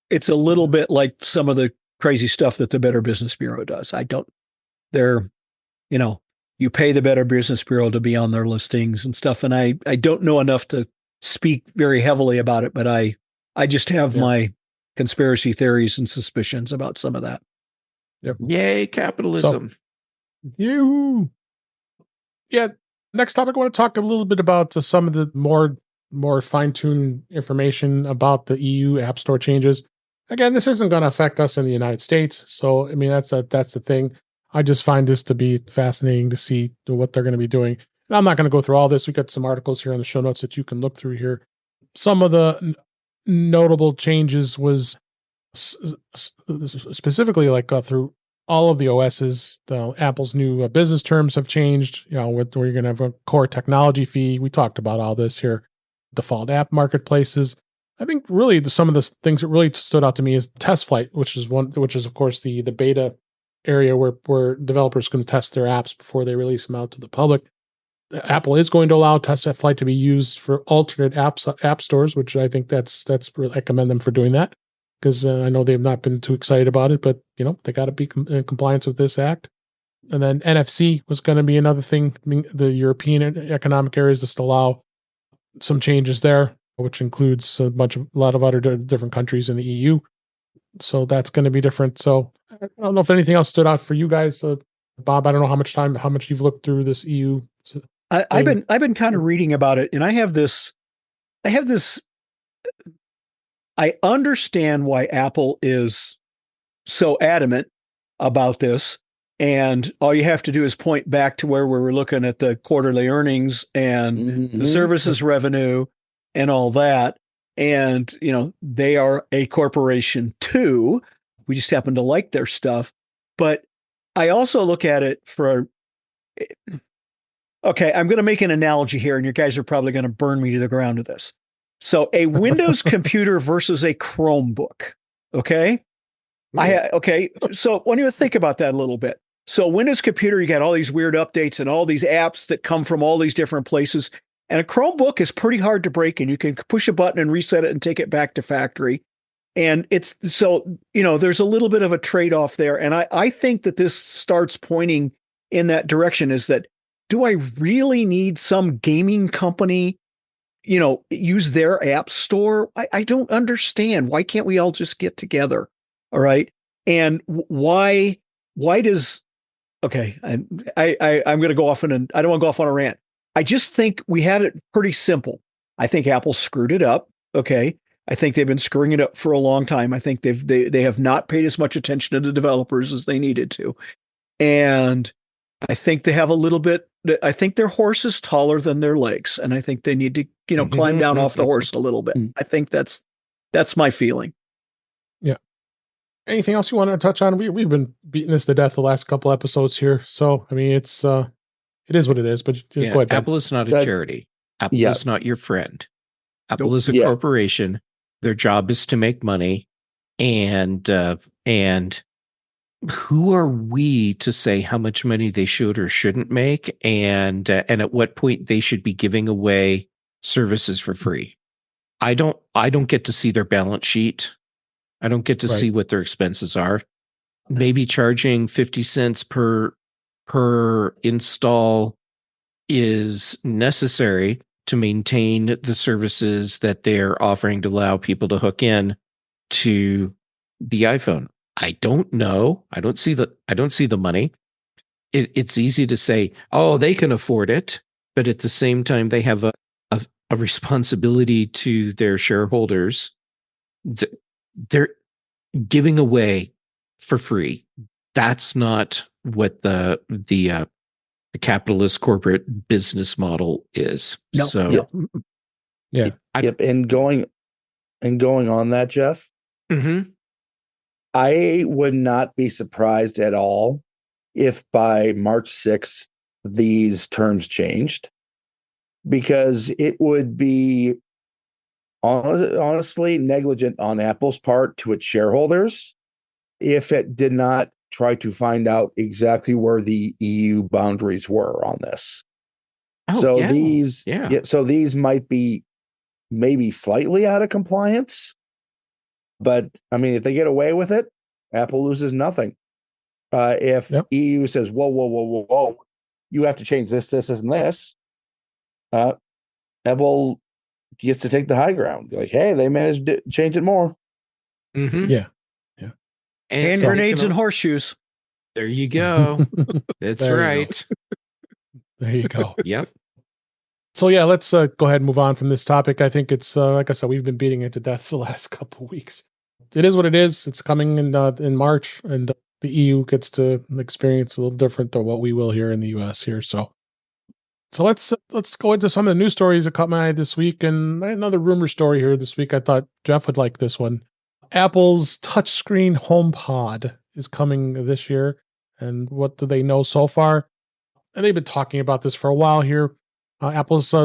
It's a little bit like some of the crazy stuff that the Better Business Bureau does. You pay the Better Business Bureau to be on their listings and stuff. And I don't know enough to speak very heavily about it, but I just have my conspiracy theories and suspicions about some of that. Yep. Yay, capitalism. Next topic, I want to talk a little bit about some of the more fine-tuned information about the EU App Store changes. Again, this isn't going to affect us in the United States, so I mean that's the thing. I just find this to be fascinating to see what they're going to be doing. I'm not going to go through all this. We've got some articles here in the show notes that you can look through here. Some of the notable changes was specifically like through all of the OSs. Apple's new business terms have changed, where you're going to have a core technology fee. We talked about all this here. Default app marketplaces. I think really some of the things that really stood out to me is test flight, which is of course the beta area where developers can test their apps before they release them out to the public. Apple is going to allow test flight to be used for alternate app stores, which I think that's I commend them for doing that, because I know they've not been too excited about it, but they got to be in compliance with this act. And then NFC was going to be another thing. The European economic areas just allow some changes there, which includes a lot of other different countries in the EU. So that's going to be different. So I don't know if anything else stood out for you guys. Bob, I don't know how much you've looked through this EU. I've been kind of reading about it, and I understand why Apple is so adamant about this. And all you have to do is point back to where we were looking at the quarterly earnings and the services revenue and all that. And, they are a corporation too. We just happen to like their stuff. But I also look at it okay, I'm going to make an analogy here, and you guys are probably going to burn me to the ground with this. So a Windows computer versus a Chromebook. Okay. So when you think about that a little bit. So Windows computer, you got all these weird updates and all these apps that come from all these different places. And a Chromebook is pretty hard to break, and you can push a button and reset it and take it back to factory. And it's so, there's a little bit of a trade-off there. And I think that this starts pointing in that direction, is that, do I really need some gaming company, use their app store? I don't understand. Why can't we all just get together? All right. And why does, okay, I'm going to go off I don't want to go off on a rant. I just think we had it pretty simple. I think Apple screwed it up. Okay. I think they've been screwing it up for a long time. I think they have not paid as much attention to the developers as they needed to. And I think they have a little bit, I think their horse is taller than their legs. And I think they need to, climb down off the horse a little bit. I think that's my feeling. Yeah. Anything else you want to touch on? We've been beating this to death the last couple episodes here. So, I mean, it is what it is, but go ahead, Ben. Apple is not a charity. Apple is not your friend. Apple is a corporation. Their job is to make money. And who are we to say how much money they should or shouldn't make, and at what point they should be giving away services for free? I don't get to see their balance sheet. I don't get to see what their expenses are. Maybe charging 50 cents per install is necessary to maintain the services that they're offering to allow people to hook in to the iPhone. I don't know. I don't see the money. It's easy to say, oh, they can afford it, but at the same time, they have a responsibility to their shareholders. They're giving away for free. That's not what the capitalist corporate business model is. No. So, And going on that, Jeff. Mm-hmm. I would not be surprised at all if by March 6th, these terms changed, because it would be honestly negligent on Apple's part to its shareholders if it did not try to find out exactly where the EU boundaries were on this. So these might be maybe slightly out of compliance. But I mean, if they get away with it, Apple loses nothing. If EU says, whoa, you have to change this, and this, Apple gets to take the high ground. Like, hey, they managed to change it more. Mm-hmm. Yeah. And grenades and horseshoes. There you go. That's right. There you go. Yep. So yeah, let's go ahead and move on from this topic. I think it's like I said, we've been beating it to death the last couple of weeks. It is what it is. It's coming in March, and the EU gets to experience a little different than what we will here in the US here. So So let's go into some of the news stories that caught my eye this week, and another rumor story here this week. I thought Jeff would like this one. Apple's touchscreen HomePod is coming this year, and what do they know so far? And they've been talking about this for a while here. Apple's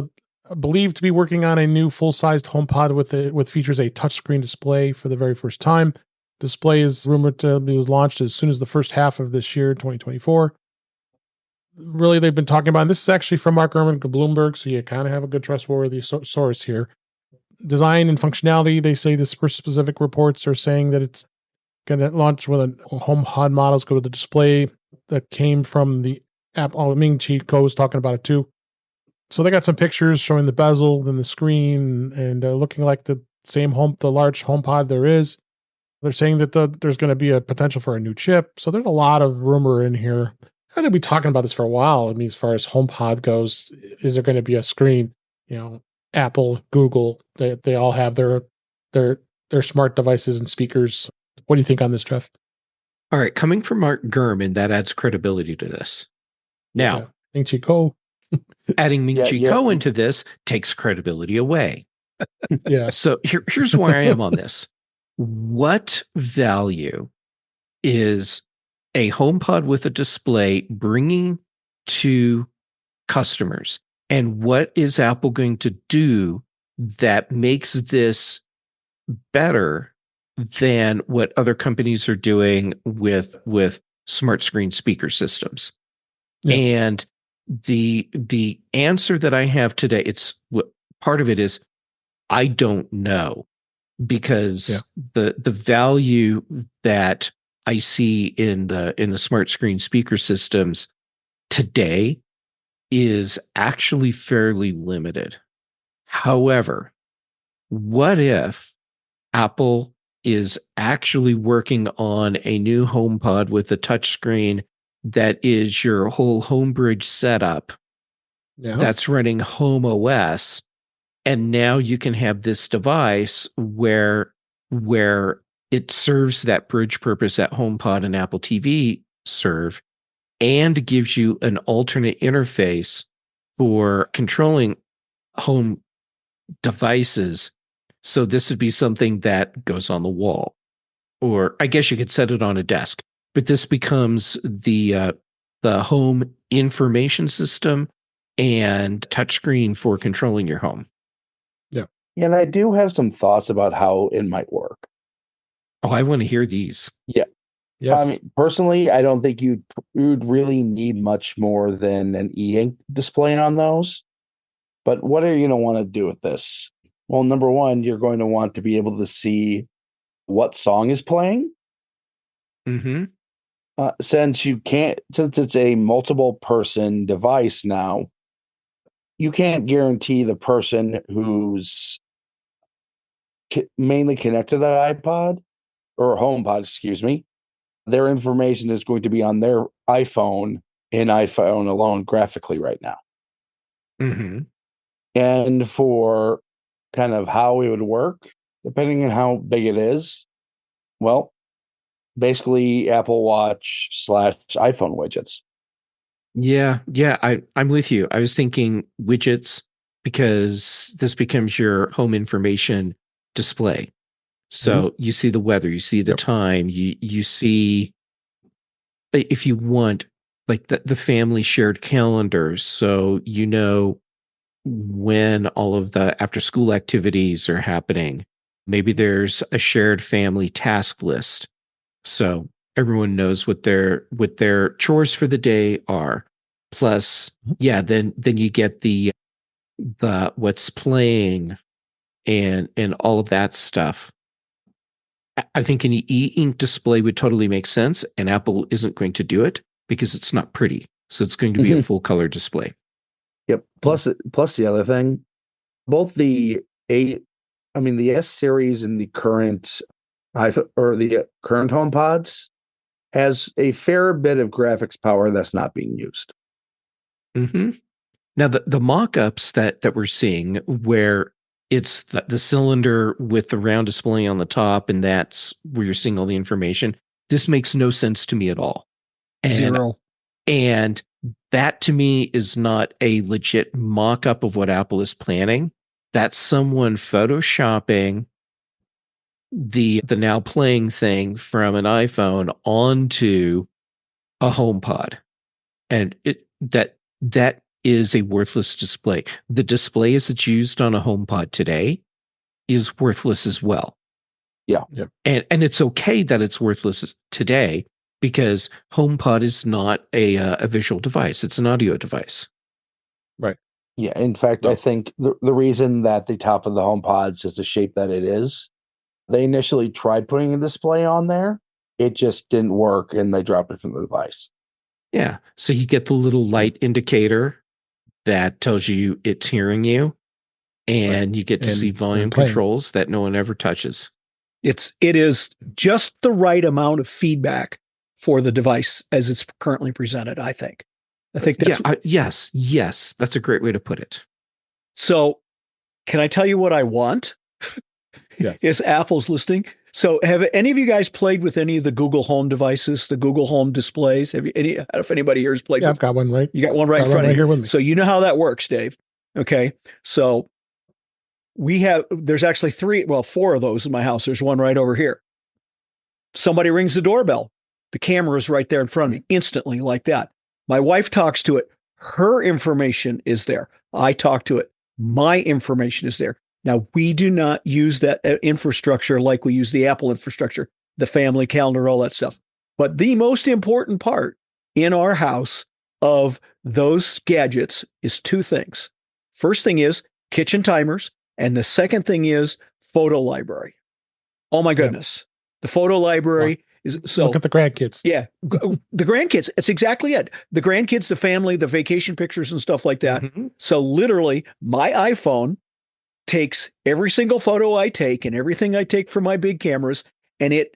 believed to be working on a new full-sized HomePod with features a touchscreen display for the very first time. Display is rumored to be launched as soon as the first half of this year, 2024. Really, they've been talking about, and this is actually from Mark Gurman of Bloomberg, so you kind of have a good trustworthy source here. Design and functionality, they say this specific reports are saying that it's going to launch with a HomePod models go to the display that came from the app. Ming-Chi Kuo was talking about it too. So they got some pictures showing the bezel and the screen and looking like the large HomePod there is. They're saying that there's going to be a potential for a new chip. So there's a lot of rumor in here. I think we've been talking about this for a while. I mean, as far as HomePod goes, is there going to be a screen? Apple, Google, they all have their smart devices and speakers. What do you think on this, Jeff? All right, coming from Mark Gurman, that adds credibility to this. Now, Ming-Chi Kuo. Adding Ming-Chi Kuo into this takes credibility away. Yeah. So here's where I am on this. What value is a HomePod with a display bringing to customers? And what is Apple going to do that makes this better than what other companies are doing with smart screen speaker systems? Yeah. And the answer that I have today, part of it is I don't know, because the value that I see in the smart screen speaker systems today is actually fairly limited. However, what if Apple is actually working on a new HomePod with a touchscreen that is your whole Homebridge setup that's running Home OS, and now you can have this device where it serves that bridge purpose that HomePod and Apple TV serve, and gives you an alternate interface for controlling home devices. So this would be something that goes on the wall, or I guess you could set it on a desk. But this becomes the home information system and touchscreen for controlling your home. Yeah. And I do have some thoughts about how it might work. Oh, I want to hear these. Yeah. Yes. I mean, personally, I don't think you'd really need much more than an e-ink display on those. But what are you going to want to do with this? Well, number one, you're going to want to be able to see what song is playing. Mm-hmm. Since it's a multiple person device now, you can't guarantee the person who's mainly connected to that iPod or HomePod, excuse me, their information is going to be on their iPhone and iPhone alone graphically right now. Mm-hmm. And for kind of how it would work, depending on how big it is, well, basically Apple Watch / iPhone widgets. Yeah, I'm with you. I was thinking widgets, because this becomes your home information display. So you see the weather, you see the time, you see, if you want, like the family shared calendars, so you know when all of the after school activities are happening. Maybe there's a shared family task list, so everyone knows what their chores for the day are. Plus, then you get the what's playing and all of that stuff. I think an e-ink display would totally make sense, and Apple isn't going to do it because it's not pretty. So it's going to be a full color display. Yep. Plus the other thing, both the S series and the current current HomePods has a fair bit of graphics power that's not being used. Mm-hmm. Now the mock-ups that we're seeing, where it's the cylinder with the round display on the top, and that's where you're seeing all the information. This makes no sense to me at all. Zero. And That to me is not a legit mock-up of what Apple is planning. That's someone photoshopping the now playing thing from an iPhone onto a HomePod. And that is a worthless display. The display as it's used on a HomePod today is worthless as well. Yeah. Yep. And it's okay that it's worthless today because HomePod is not a visual device. It's an audio device. Right. Yeah. In fact, I think the reason that the top of the HomePods is the shape that it is, they initially tried putting a display on there. It just didn't work, and they dropped it from the device. Yeah. So you get the little light indicator that tells you it's hearing you, and you get to see volume controls that no one ever touches. It is just the right amount of feedback for the device as it's currently presented, I think. That's yes, that's a great way to put it. So, can I tell you what I want? Yeah. Is Apple's listening? So, have any of you guys played with any of the Google Home devices, the Google Home displays? I don't know if anybody here has played. Yeah, I've got one right. You got one right in front of you here with me. So you know how that works, Dave. Okay. So there's actually 4 of those in my house. There's one right over here. Somebody rings the doorbell. The camera is right there in front of me instantly like that. My wife talks to it. Her information is there. I talk to it. My information is there. Now, we do not use that infrastructure like we use the Apple infrastructure, the family calendar, all that stuff. But the most important part in our house of those gadgets is 2 things. First thing is kitchen timers, and the second thing is photo library. Oh my goodness. Yeah. The photo library is so. Look at the grandkids. Yeah. The grandkids. It's exactly it. The grandkids, the family, the vacation pictures and stuff like that. Mm-hmm. So literally my iPhone takes every single photo I take and everything I take from my big cameras, and it,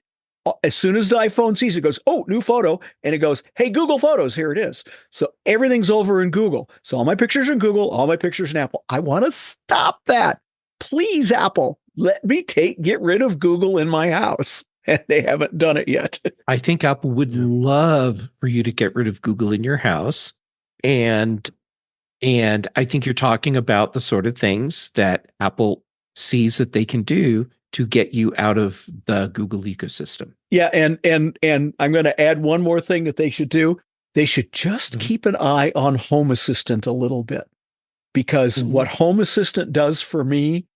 as soon as the iPhone sees it, goes, oh, new photo, and it goes, hey, Google Photos, here it is. So everything's over in Google. So all my pictures are in Google, all my pictures in Apple. I want to stop that. Please, Apple, let me get rid of Google in my house. And they haven't done it yet. I think Apple would love for you to get rid of Google in your house. And I think you're talking about the sort of things that Apple sees that they can do to get you out of the Google ecosystem. Yeah, and I'm going to add one more thing that they should do. They should just keep an eye on Home Assistant a little bit, because what Home Assistant does for me,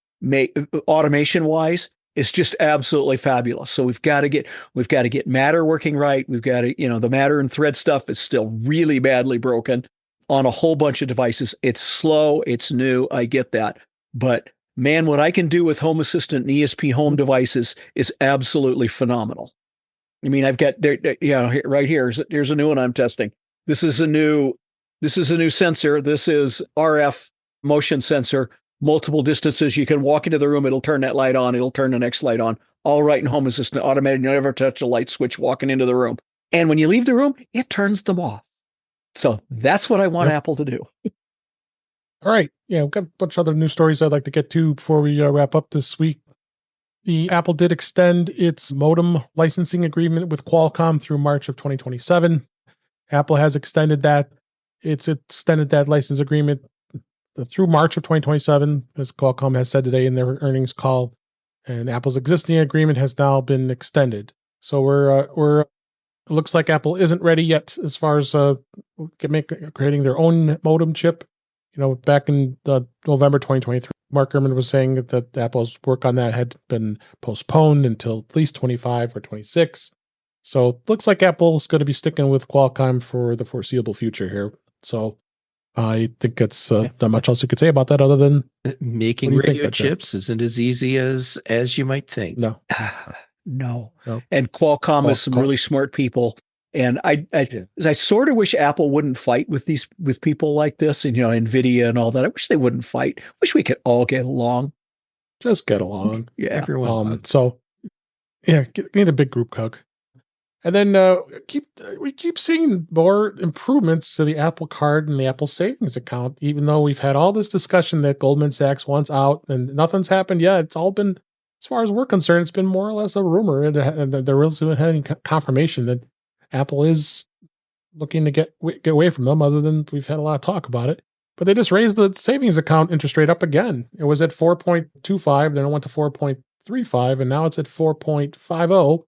automation-wise, is just absolutely fabulous. So we've got to get Matter working right. We've got to, the Matter and Thread stuff is still really badly broken on a whole bunch of devices. It's slow, it's new, I get that. But man, what I can do with Home Assistant and ESP Home devices is absolutely phenomenal. I mean, I've got right here, here's a new one I'm testing. This is a new sensor. This is RF motion sensor, multiple distances. You can walk into the room, it'll turn that light on, it'll turn the next light on, all right in Home Assistant, automated. You never touch a light switch walking into the room. And when you leave the room, it turns them off. So that's what I want Apple to do. All right. Yeah, we've got a bunch of other news stories I'd like to get to before we wrap up this week. The Apple did extend its modem licensing agreement with Qualcomm through March of 2027. Apple has extended that. It's extended that license agreement through March of 2027, as Qualcomm has said today in their earnings call. And Apple's existing agreement has now been extended. So we're it looks like Apple isn't ready yet as far as creating their own modem chip. Back in November 2023, Mark Gurman was saying that Apple's work on that had been postponed until at least 25 or 26. So it looks like Apple's going to be sticking with Qualcomm for the foreseeable future here. So I think it's not much else you could say about that other than making radio chips isn't as easy as you might think. No. No. And Qualcomm is some really smart people. And I sort of wish Apple wouldn't fight with people like this, and NVIDIA and all that. I wish they wouldn't fight. I wish we could all get along. Just get along. Yeah. Everyone. So need a big group hug. And then we keep seeing more improvements to the Apple Card and the Apple Savings account, even though we've had all this discussion that Goldman Sachs wants out and nothing's happened yet. It's all been, as far as we're concerned, it's been more or less a rumor, and there really hasn't any confirmation that Apple is looking to get away from them, other than we've had a lot of talk about it. But they just raised the savings account interest rate up again. It was at 4.25, then it went to 4.35, and now it's at 4.50.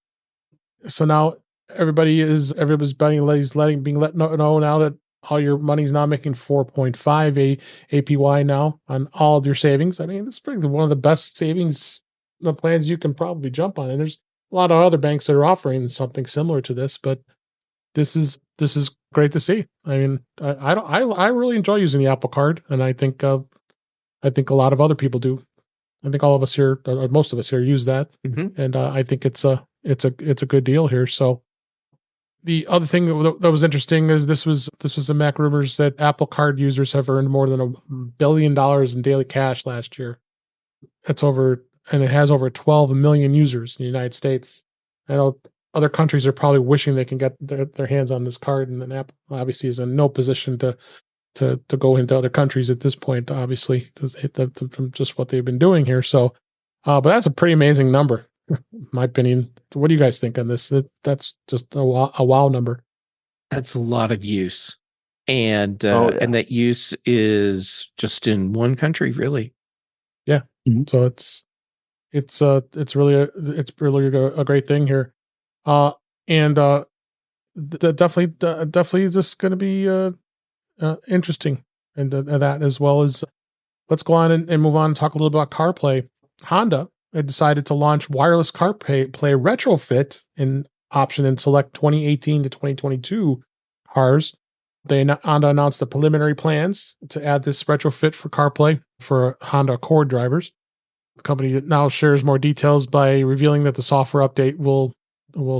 So now everybody's being let know now that all your money's now making 4.5 APY now on all of your savings. I mean, this is one of the best savings plans you can probably jump on. And there's a lot of other banks that are offering something similar to this, but this is great to see. I mean, I really enjoy using the Apple Card, and I think a lot of other people do. I think all of us here, or most of us here, use that, and I think it's a good deal here. So the other thing that was interesting is this was the Mac rumors that Apple Card users have earned more than $1 billion in daily cash last year. That's over, and it has over 12 million users in the United States. I know other countries are probably wishing they can get their hands on this card, and then Apple obviously is in no position to go into other countries at this point, obviously, from just what they've been doing here. So, but that's a pretty amazing number, in my opinion. What do you guys think on this? That's just a wow number. That's a lot of use, and and that use is just in one country, really. Yeah. Mm-hmm. So it's really a great thing here. Definitely just going to be interesting, and that, as well as, let's go on and move on and talk a little about CarPlay. Honda had decided to launch wireless CarPlay retrofit option in select 2018 to 2022 cars. Honda announced the preliminary plans to add this retrofit for CarPlay for Honda Accord drivers. The company now shares more details by revealing that the software update will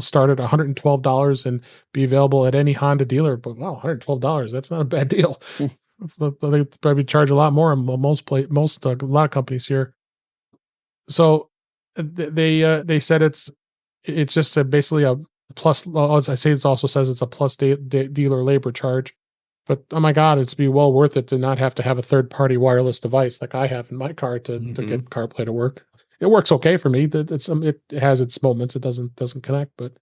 start at $112 and be available at any Honda dealer. But wow, $112, that's not a bad deal. They probably charge a lot more in a lot of companies here. So they said it's just basically a plus. As I say, it also says it's a plus dealer labor charge. But oh my God, it's be well worth it to not have to have a third-party wireless device like I have in my car to get CarPlay to work. It works okay for me. It has its moments. It doesn't connect, but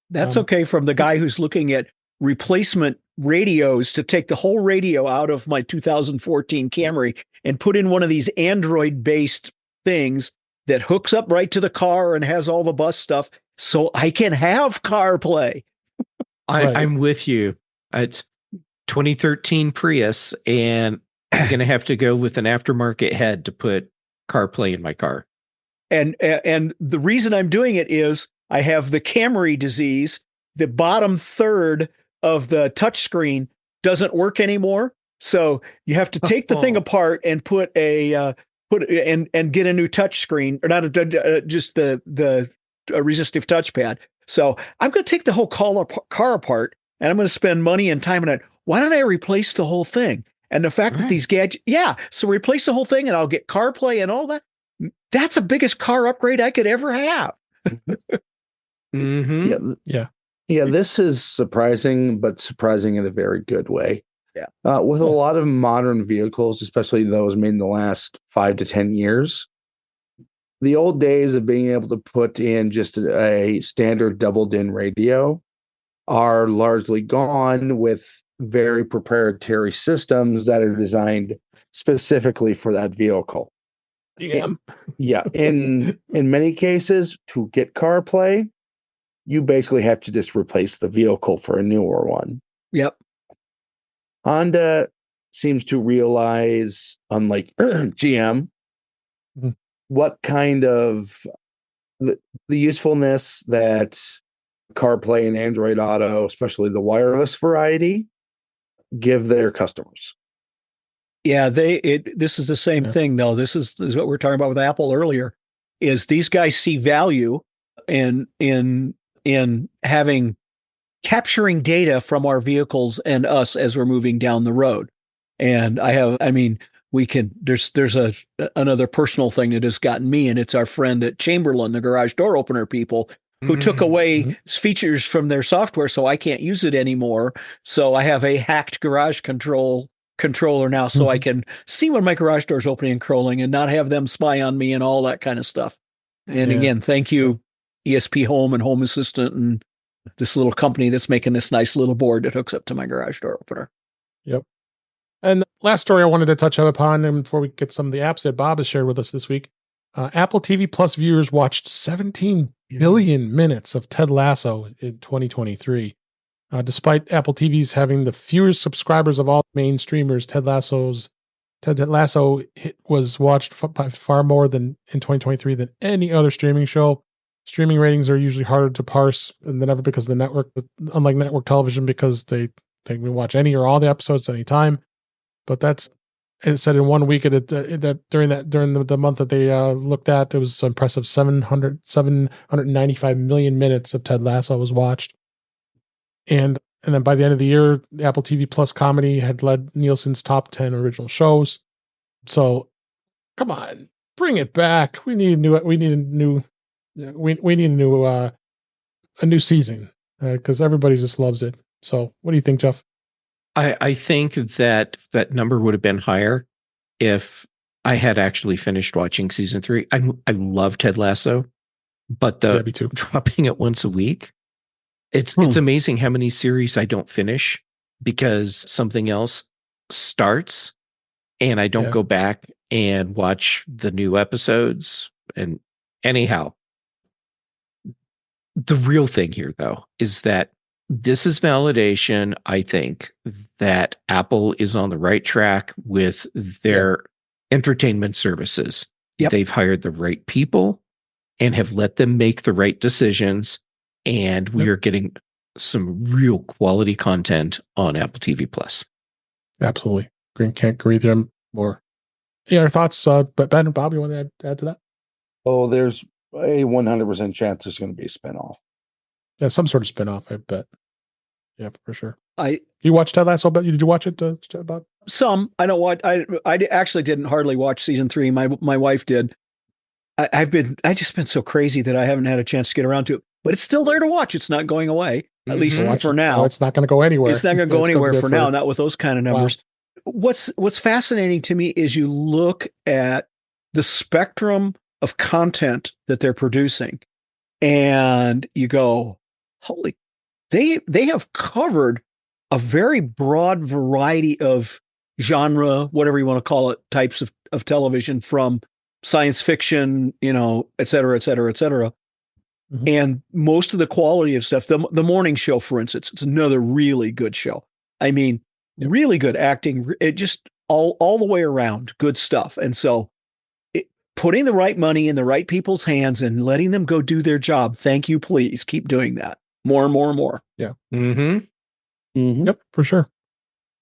that's okay from the guy who's looking at replacement radios to take the whole radio out of my 2014 Camry and put in one of these Android-based things that hooks up right to the car and has all the bus stuff, so I can have CarPlay. I'm with you. It's 2013 Prius, and I'm going to have to go with an aftermarket head to put CarPlay in my car. And the reason I'm doing it is I have the Camry disease. The bottom third of the touchscreen doesn't work anymore, so you have to take the thing apart and put and get a new touchscreen, or not just the resistive touchpad. So I'm going to take the whole car apart, and I'm going to spend money and time on it. Why don't I replace the whole thing? And the fact that these gadgets, so replace the whole thing, and I'll get CarPlay and all that. That's the biggest car upgrade I could ever have. Mm-hmm. Yeah. This is surprising, but surprising in a very good way. Yeah. With a lot of modern vehicles, especially those made in the last 5 to 10 years, the old days of being able to put in just a standard double-din radio are largely gone, with very proprietary systems that are designed specifically for that vehicle. Yeah. In many cases, to get CarPlay, you basically have to just replace the vehicle for a newer one. Yep. Honda seems to realize, unlike GM, what kind of the usefulness that CarPlay and Android Auto, especially the wireless variety, give their customers. Yeah, this is the same thing, though. This is what we were talking about with Apple earlier, is these guys see value in capturing data from our vehicles and us as we're moving down the road. And there's another personal thing that has gotten me, and it's our friend at Chamberlain, the garage door opener people, who took away features from their software, so I can't use it anymore. So I have a hacked garage controller now, so I can see when my garage door is opening and closing and not have them spy on me and all that kind of stuff. And again, thank you, ESP Home and Home Assistant and this little company that's making this nice little board that hooks up to my garage door opener. Yep. And last story I wanted to touch upon, and before we get some of the apps that Bob has shared with us this week, Apple TV Plus viewers watched 17 billion minutes of Ted Lasso in 2023. Despite Apple TV's having the fewest subscribers of all main streamers, Ted Lasso was watched by far more than in 2023 than any other streaming show. Streaming ratings are usually harder to parse than ever because of the network, unlike network television, because they can watch any or all the episodes at any time. But that's, it said in 1 week during the month that they looked at, it was an impressive 795 million minutes of Ted Lasso was watched. And then by the end of the year, the Apple TV Plus comedy had led Nielsen's top 10 original shows. So come on, bring it back. We need a new season because everybody just loves it. So what do you think, Jeff? I think that number would have been higher if I had actually finished watching season 3. I love Ted Lasso, but the dropping it once a week, it's amazing how many series I don't finish because something else starts and I don't go back and watch the new episodes. And anyhow, the real thing here, though, is that this is validation, I think, that Apple is on the right track with their entertainment services. Yep. They've hired the right people and have let them make the right decisions. And we are getting some real quality content on Apple TV Plus. Absolutely. Can't agree with them more. Any other thoughts? But Ben or Bob, you want to add to that? Oh, there's a 100% chance there's going to be a spinoff. Yeah, some sort of spinoff, I bet. Yeah, for sure. You watched Ted Lasso? But did you watch it, Bob? Some. I don't watch. I actually didn't hardly watch season 3. My wife did. I've just been so crazy that I haven't had a chance to get around to it. But it's still there to watch. It's not going away, at least for now. No, it's not going to go anywhere. It's not going to go anywhere for now. Not with those kind of numbers. Wow. What's fascinating to me is you look at the spectrum of content that they're producing, and you go, holy, they have covered a very broad variety of genre, whatever you want to call it, types of television, from science fiction, et cetera, et cetera, et cetera. Mm-hmm. And most of the quality of stuff, the morning show, for instance, it's another really good show. I mean, really good acting, it just all the way around, good stuff. And so putting the right money in the right people's hands and letting them go do their job. Thank you, please. Keep doing that. More and more and more. Yeah. Mm-hmm. Mm-hmm. Yep, for sure.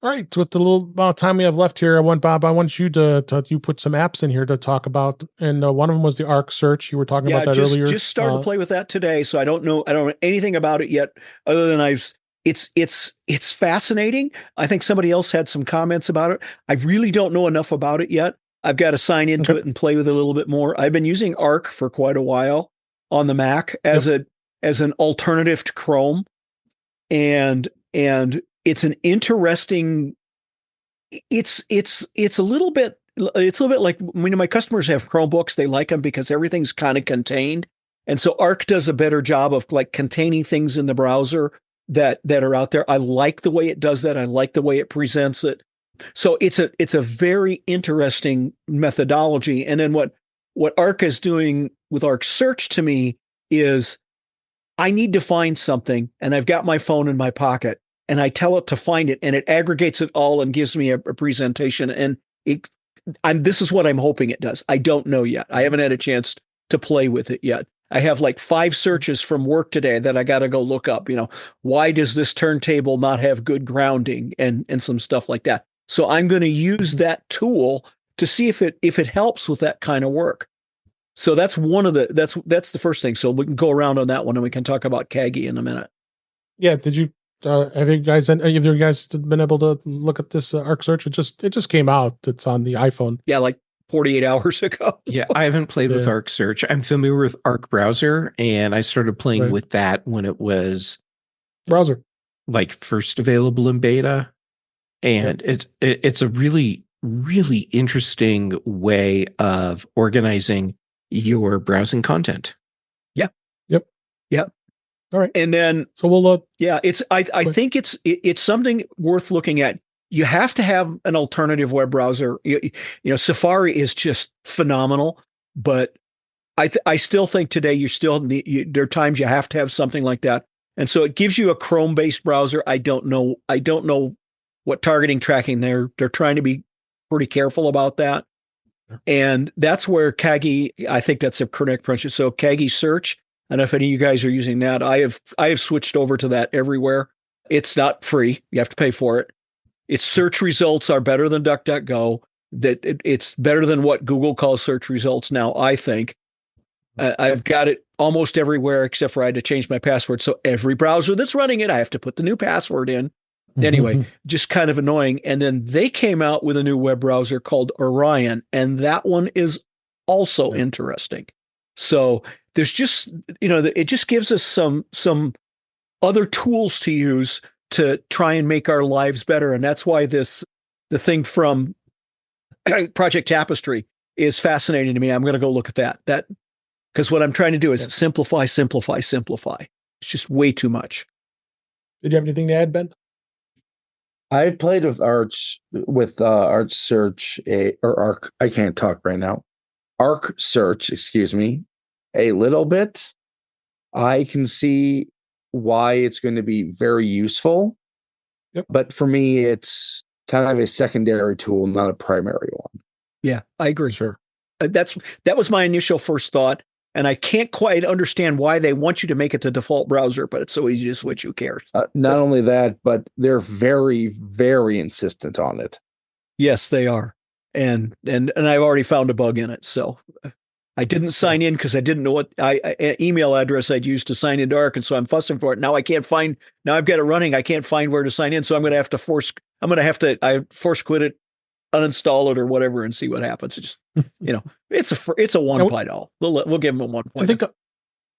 All right. With the little amount of time we have left here, Bob, I want you to put some apps in here to talk about. And one of them was the Arc search. You were talking about that earlier. Just started to play with that today. So I don't know anything about it yet, other than it's fascinating. I think somebody else had some comments about it. I really don't know enough about it yet. I've got to sign into it and play with it a little bit more. I've been using Arc for quite a while on the Mac as an alternative to Chrome. And it's an interesting, it's a little bit like when my customers have Chromebooks, they like them because everything's kind of contained. And so Arc does a better job of like containing things in the browser that are out there. I like the way it does that. I like the way it presents it. So it's a very interesting methodology. And then what Arc is doing with Arc Search to me is I need to find something, and I've got my phone in my pocket, and I tell it to find it, and it aggregates it all and gives me a presentation. And this is what I'm hoping it does. I don't know yet. I haven't had a chance to play with it yet. I have like 5 searches from work today that I got to go look up. Why does this turntable not have good grounding and some stuff like that? So I'm going to use that tool to see if it helps with that kind of work. So that's that's the first thing. So we can go around on that one, and we can talk about Kagi in a minute. Yeah. Did you have you guys been able to look at this Arc Search? It just came out. It's on the iPhone. Yeah, like 48 hours ago. Yeah, I haven't played with Arc Search. I'm familiar with Arc Browser, and I started playing with that when it was browser, like first available in beta. And it's a really, really interesting way of organizing your browsing content. Yeah. Yep. Yep. All right. And then, so we'll, I think it's something worth looking at. You have to have an alternative web browser. Safari is just phenomenal, but I still think today you still need, there are times you have to have something like that. And so it gives you a Chrome-based browser. I don't know what targeting tracking they're trying to be pretty careful about that. And that's where Kagi, I think that's a correct pronunciation. So Kagi Search, I don't know if any of you guys are using that. I have switched over to that everywhere. It's not free. You have to pay for it. Its search results are better than DuckDuckGo. It's better than what Google calls search results now, I think. I've got it almost everywhere except for I had to change my password. So every browser that's running it, I have to put the new password in. Anyway, just kind of annoying. And then they came out with a new web browser called Orion, and that one is also interesting. So there's just, it just gives us some other tools to use to try and make our lives better. And that's why the thing from Project Tapestry is fascinating to me. I'm going to go look at that because what I'm trying to do is simplify. It's just way too much. Did you have anything to add, Ben? I played with Arch Search or Arc. I can't talk right now. Arc Search, excuse me, a little bit. I can see why it's going to be very useful. Yep. But for me, it's kind of a secondary tool, not a primary one. Yeah, I agree. Sure. That was my initial first thought. And I can't quite understand why they want you to make it the default browser, but it's so easy to switch. Who cares? Not only that, but they're very, very insistent on it. Yes, they are. And I've already found a bug in it. So I didn't sign in because I didn't know what email address I'd used to sign into Arc. And so I'm fussing for it. Now I've got it running. I can't find where to sign in. So I'm going to have to force quit it, uninstall it or whatever and see what happens. It's just, it's a 1 point. We'll give them a 1 point.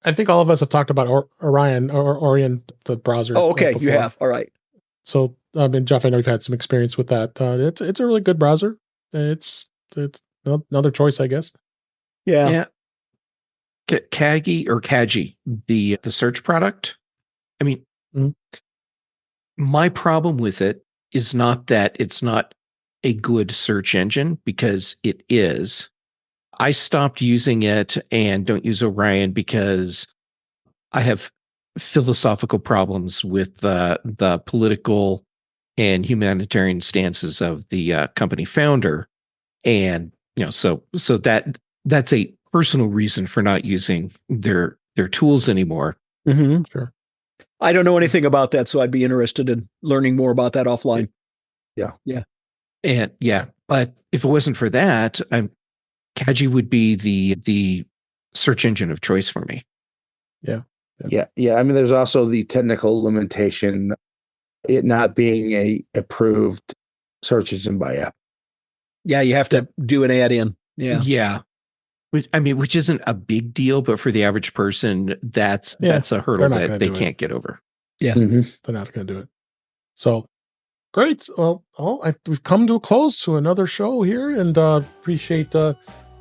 I think all of us have talked about Orion the browser. Oh, okay. You have. All right. So, Jeff, I know you've had some experience with that. It's a really good browser. It's another choice, I guess. Yeah. Kagi, the search product. I mean, my problem with it is not that it's not a good search engine, because it is. I stopped using it and don't use Orion because I have philosophical problems with the political and humanitarian stances of the company founder. And, so that's a personal reason for not using their tools anymore. Mm-hmm. Sure. I don't know anything about that, so I'd be interested in learning more about that offline. Yeah. And but if it wasn't for that, Kagi would be the search engine of choice for me. Yeah. I mean, there's also the technical limitation, it not being a approved search engine by Apple. Yeah, you have to do an add-in. Yeah. Which isn't a big deal, but for the average person, that's a hurdle that they can't get over. Yeah, They're not going to do it. So great. Well, we've come to a close to another show here, and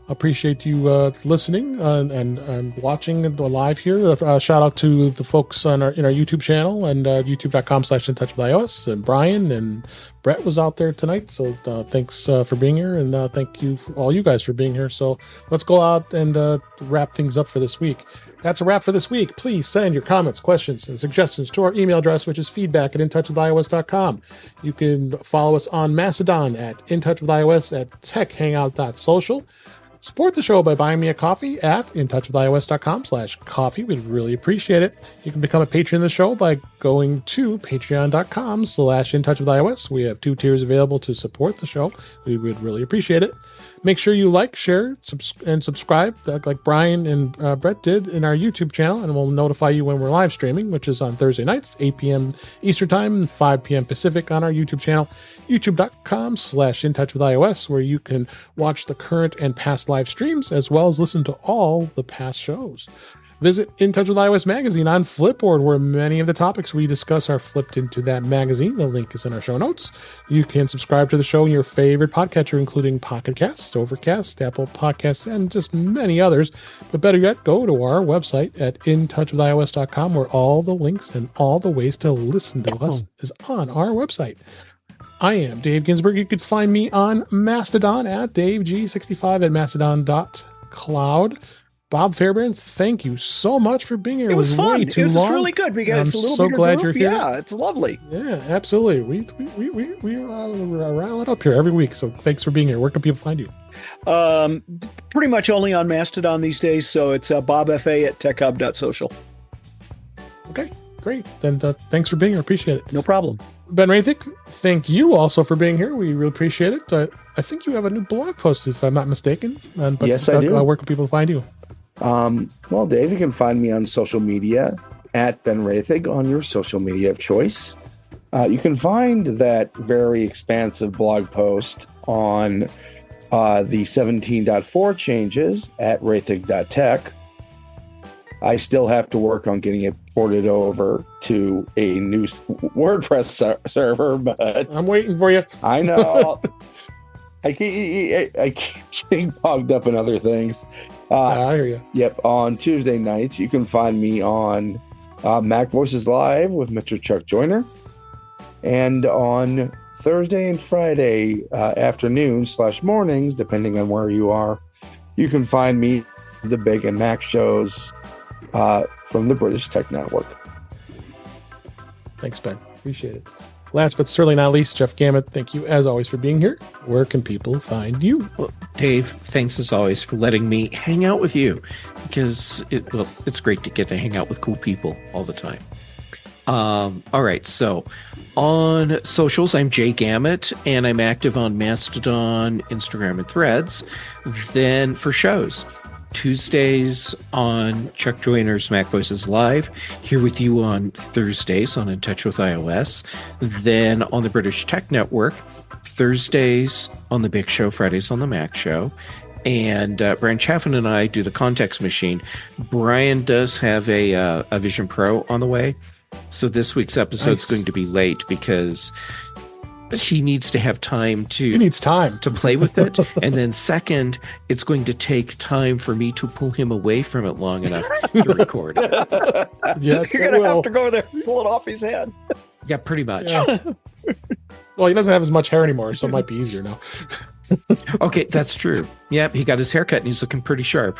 appreciate you listening and watching live here. Shout out to the folks in our YouTube channel and youtube.com/intouchwithios. And Brian and Brett was out there tonight. So thanks for being here, and thank you all you guys for being here. So let's go out and wrap things up for this week. That's a wrap for this week. Please send your comments, questions, and suggestions to our email address, which is feedback@intouchwithios.com. You can follow us on Mastodon at intouchwithios at techhangout.social. Support the show by buying me a coffee at intouchwithios.com/coffee. We'd really appreciate it. You can become a patron of the show by going to patreon.com/intouchwithios. We have 2 tiers available to support the show. We would really appreciate it. Make sure you like, share, and subscribe like Brian and Brett did in our YouTube channel, and we'll notify you when we're live streaming, which is on Thursday nights, 8 p.m. Eastern Time, 5 p.m. Pacific on our YouTube channel, youtube.com/intouchwithios, where you can watch the current and past live streams, as well as listen to all the past shows. Visit In Touch with iOS magazine on Flipboard, where many of the topics we discuss are flipped into that magazine. The link is in our show notes. You can subscribe to the show in your favorite podcatcher, including Pocket Casts, Overcast, Apple Podcasts, and just many others. But better yet, go to our website at intouchwithios.com, where all the links and all the ways to listen to us is on our website. I am Dave Ginsburg. You could find me on Mastodon at DaveG65 at mastodon.cloud. Bob Fairbairn, thank you so much for being here. It was fun. Way too it was long. really good. It's a little so bigger glad group. You're here. Yeah, it's lovely. Yeah, absolutely. We rile it up here every week. So thanks for being here. Where can people find you? Pretty much only on Mastodon these days. So it's BobFA at techhub.social. Okay, great. Then thanks for being here. Appreciate it. No problem. Ben Roethig, thank you also for being here. We really appreciate it. I think you have a new blog post, if I'm not mistaken. Yes, I do. Where can people find you? Well, Dave, you can find me on social media at Ben Roethig on your social media of choice. You can find that very expansive blog post on the 17.4 changes at roethig.tech. I still have to work on getting it ported over to a new WordPress server, but I'm waiting for you. I know. I keep getting bogged up in other things. I hear you. Yep. On Tuesday nights, you can find me on Mac Voices Live with Mr. Chuck Joyner. And on Thursday and Friday afternoons/mornings, depending on where you are, you can find me the Big and Mac shows from the British Tech Network. Thanks, Ben. Appreciate it. Last but certainly not least, Jeff Gamet, thank you as always for being here. Where can people find you? Well, Dave, thanks as always for letting me hang out with you, because it's great to get to hang out with cool people all the time. All right, so on socials, I'm Jay Gamet, and I'm active on Mastodon, Instagram, and Threads. Then for shows, Tuesdays on Chuck Joyner's Mac Voices Live, here with you on Thursdays on In Touch with iOS, then on the British Tech Network, Thursdays on The Big Show, Fridays on The Mac Show, and Brian Chaffin and I do the Context Machine. Brian does have a Vision Pro on the way, so this week's episode is going to be late because he needs to have time to play with it. And then second, it's going to take time for me to pull him away from it long enough to record. Yes, you're going to have to go there and pull it off his head. Yeah, pretty much. Yeah. Well, he doesn't have as much hair anymore, so it might be easier now. Okay, that's true. Yeah, he got his haircut and he's looking pretty sharp.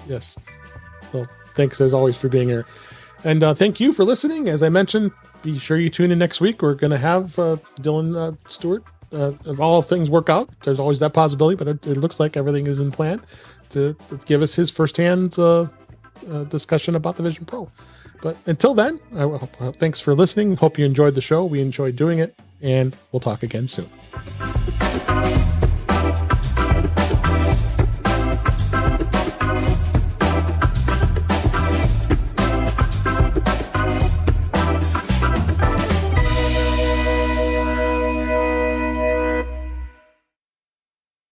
Yes. Well, thanks as always for being here. And thank you for listening. As I mentioned, be sure you tune in next week. We're going to have Dylan Stewart. If all things work out, there's always that possibility, but it looks like everything is in plan to give us his firsthand discussion about the Vision Pro. But until then, thanks for listening. Hope you enjoyed the show. We enjoyed doing it, and we'll talk again soon.